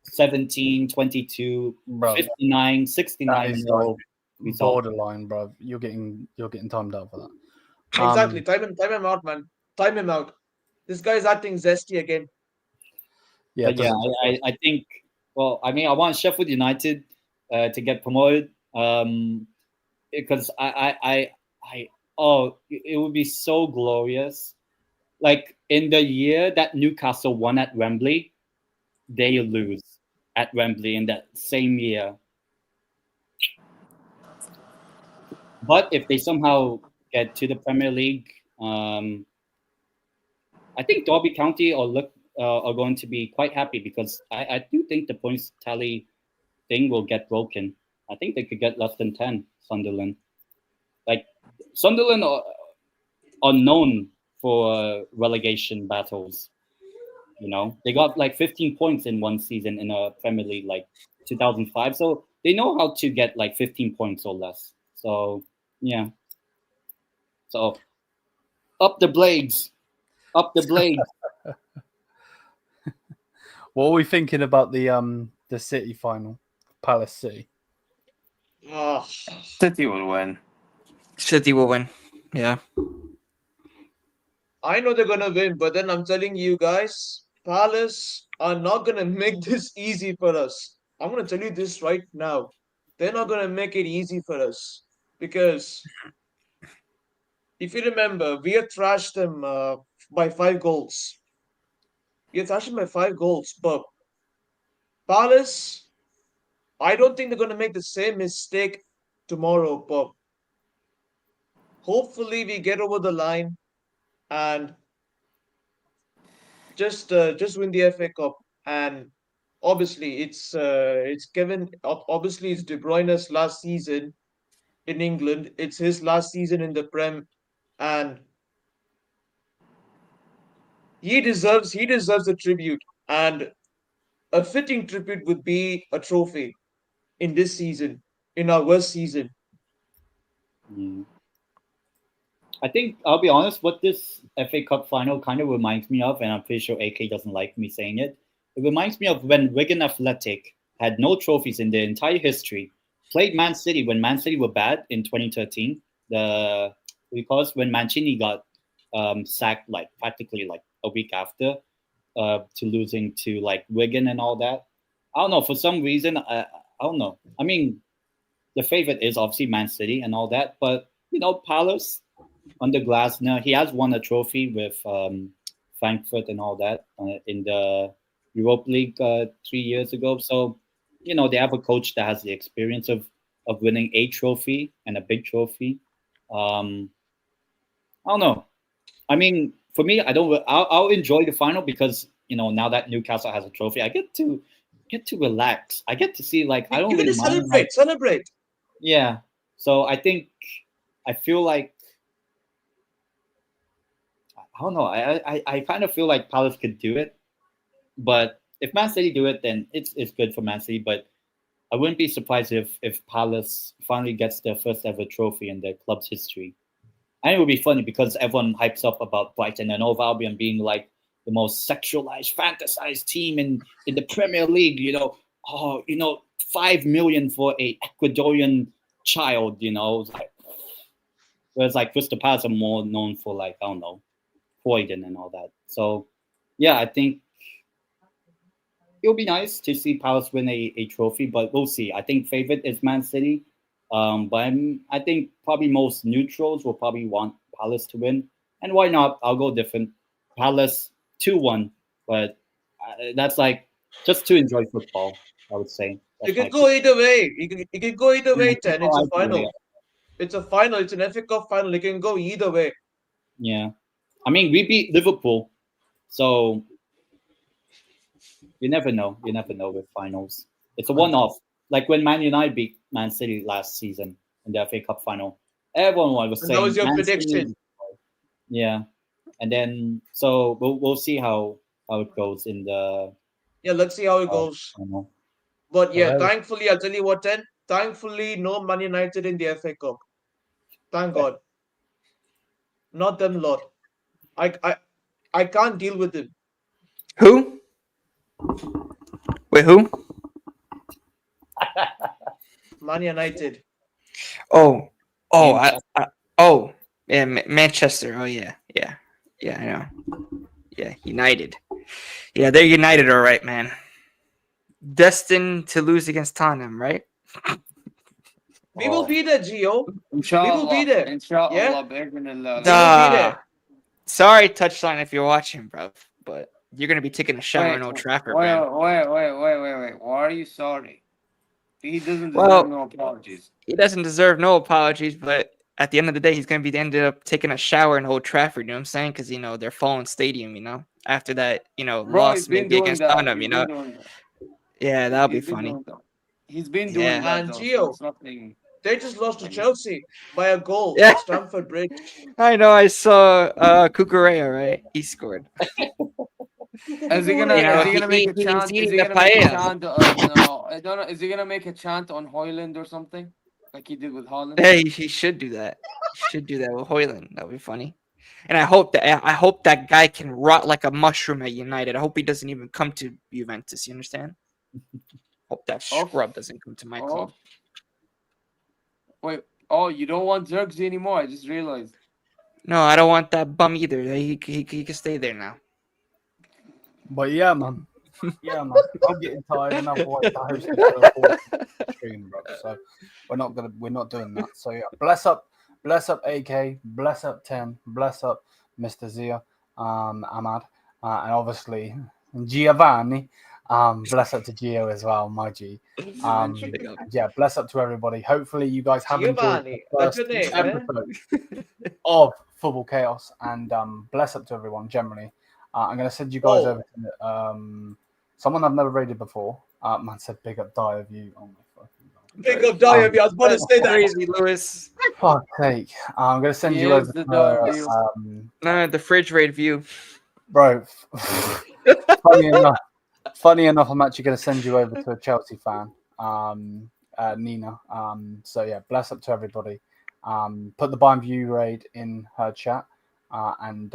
17, 22, Bro, 59, 69. Borderline, bro. You're getting timed out for that. Exactly. Time him out, man. Time him out. This guy's acting zesty again. Yeah, But yeah, I think. Well, I want Sheffield United to get promoted because it would be so glorious. Like, in the year that Newcastle won at Wembley, they lose at Wembley in that same year. But if they somehow get to the Premier League, I think Derby County are going to be quite happy because I do think the points tally thing will get broken. I think they could get less than 10, Sunderland. Like, Sunderland are known for relegation battles. They got like 15 points in one season in a Premier League, like 2005. So they know how to get like 15 points or less. So, yeah. So, up the blades. Up the blades. What are we thinking about the City final? Palace City. Oh. City will win. City will win. Yeah. I know they're gonna win, but then I'm telling you guys, Palace are not gonna make this easy for us. I'm gonna tell you this right now. they're not going to make it easy for us. Because if you remember, we have thrashed them by 5 goals. We have thrashed them by 5 goals. But Palace, I don't think they're going to make the same mistake tomorrow. But hopefully we get over the line and just win the FA Cup. And obviously it's Kevin. Obviously it's De Bruyne's last season in England. It's his last season in the Prem, and he deserves a tribute. And a fitting tribute would be a trophy in this season, in our worst season. Mm. I think I'll be honest. What this FA Cup final kind of reminds me of, and I'm pretty sure AK doesn't like me saying it. It reminds me of when Wigan Athletic had no trophies in their entire history, played Man City when Man City were bad in 2013. Because when Mancini got sacked like practically like a week after, to losing to like Wigan and all that. I don't know, for some reason I don't know. I mean, the favorite is obviously Man City and all that, but Palace under Glasner, he has won a trophy with Frankfurt and all that in the Europa League 3 years ago. So they have a coach that has the experience of winning a trophy and a big trophy. I don't know. I mean, for me, I'll enjoy the final because now that Newcastle has a trophy, I get to relax. I get to see like I don't You're really going to mind. celebrate. Yeah. So I feel like I don't know. I kind of feel like Palace could do it, but if Man City do it, then it's good for Man City. But I wouldn't be surprised if Palace finally gets their first ever trophy in their club's history. And it would be funny because everyone hypes up about Brighton and Hove Albion being like the most sexualized, fantasized team in the Premier League. 5 million for a Ecuadorian child. Whereas like Crystal Palace are more known for like I don't know, Croydon and all that. So yeah, I think it'll be nice to see Palace win a trophy, but we'll see. I think favorite is Man City. But I think probably most neutrals will probably want Palace to win. And why not? I'll go different. Palace 2-1. But that's like just to enjoy football, I would say. You can go either way. You can go either way, Ten. It's a Either way. final. It's a final. It's an FA Cup final. You can go either way. Yeah. I mean, we beat Liverpool. So you never know. You never know with finals. It's a one-off. Like when Man United beat Man City last season in the FA Cup final. Everyone was saying That was your Man prediction. City. Yeah. And then so we'll see how it goes in the Yeah, let's see how it goes. final. But yeah, Hello. thankfully, I'll tell you what, Ten. Thankfully, no Man United in the FA Cup. Thank God. Not them lot. I can't deal with them. Who? Wait, who? Man United. Oh, yeah, Manchester. Oh, yeah, I know. Yeah, United. Yeah, they're United, all right, man. Destined to lose against Tottenham, right? We will be there, Gio. Inshallah, We will be there. Inshallah, Yeah? بإذن الله. We will be there. Sorry, Touchline, if you're watching, bro, but you're gonna be taking a shower in Old Trafford, man. Wait. Why are you sorry? He doesn't deserve Well- no apologies. He doesn't deserve no apologies, but at the end of the day, he's gonna be ended up taking a shower in Old Trafford. You know what I'm saying? Because their fallen stadium. After that, Bro, loss he's been maybe doing against that. Tottenham. He's been doing that. Yeah, that'll be He's been funny. doing that. He's been doing Yeah. that, And though, so Gio. it's nothing. They just lost to Chelsea by a goal Yeah. at Stamford Bridge. I know. I saw Cucurella, right? He scored. Is he gonna? Yeah, Is he gonna make a he's chant? Is eating he the gonna make a paella. chant? No, I don't know. Is he gonna make a chant on Hoyland or something, like he did with Holland? Hey, he should do that. He should do that with Hoyland. That would be funny. And I hope that guy can rot like a mushroom at United. I hope he doesn't even come to Juventus. You understand? Hope that scrub doesn't come to my club. Wait. Oh, you don't want Zirkzee anymore? I just realized. No, I don't want that bum either. He can stay there now. But yeah, man. Yeah, man. I'm getting tired enough of hosting the stream, bro. So we're not doing that. So yeah, bless up AK, bless up 10, bless up Mr. Zia, Ahmad, and obviously Giovanni. Bless up to Gio as well, my G. Yeah, bless up to everybody. Hopefully you guys have enjoyed the Giovanni, that's first your name, eh? episode of Football Chaos, and bless up to everyone generally. I'm going to send you guys over to someone I've never rated before. Man said big up die of you. Oh my fucking god. Big up Diaby. I was about to say that. Crazy, Lewis. Fuck's sake. I'm going to send He you is over the to dog view. Nah, the fridge rate view. bro. Funny enough, I'm actually going to send you over to a Chelsea fan, Nina. So yeah, bless up to everybody. Put the Bayern View raid in her chat. And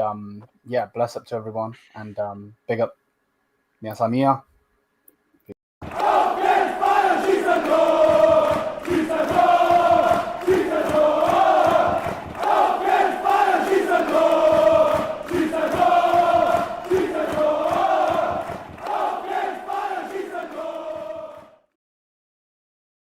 yeah, bless up to everyone. And big up. Miasa mia.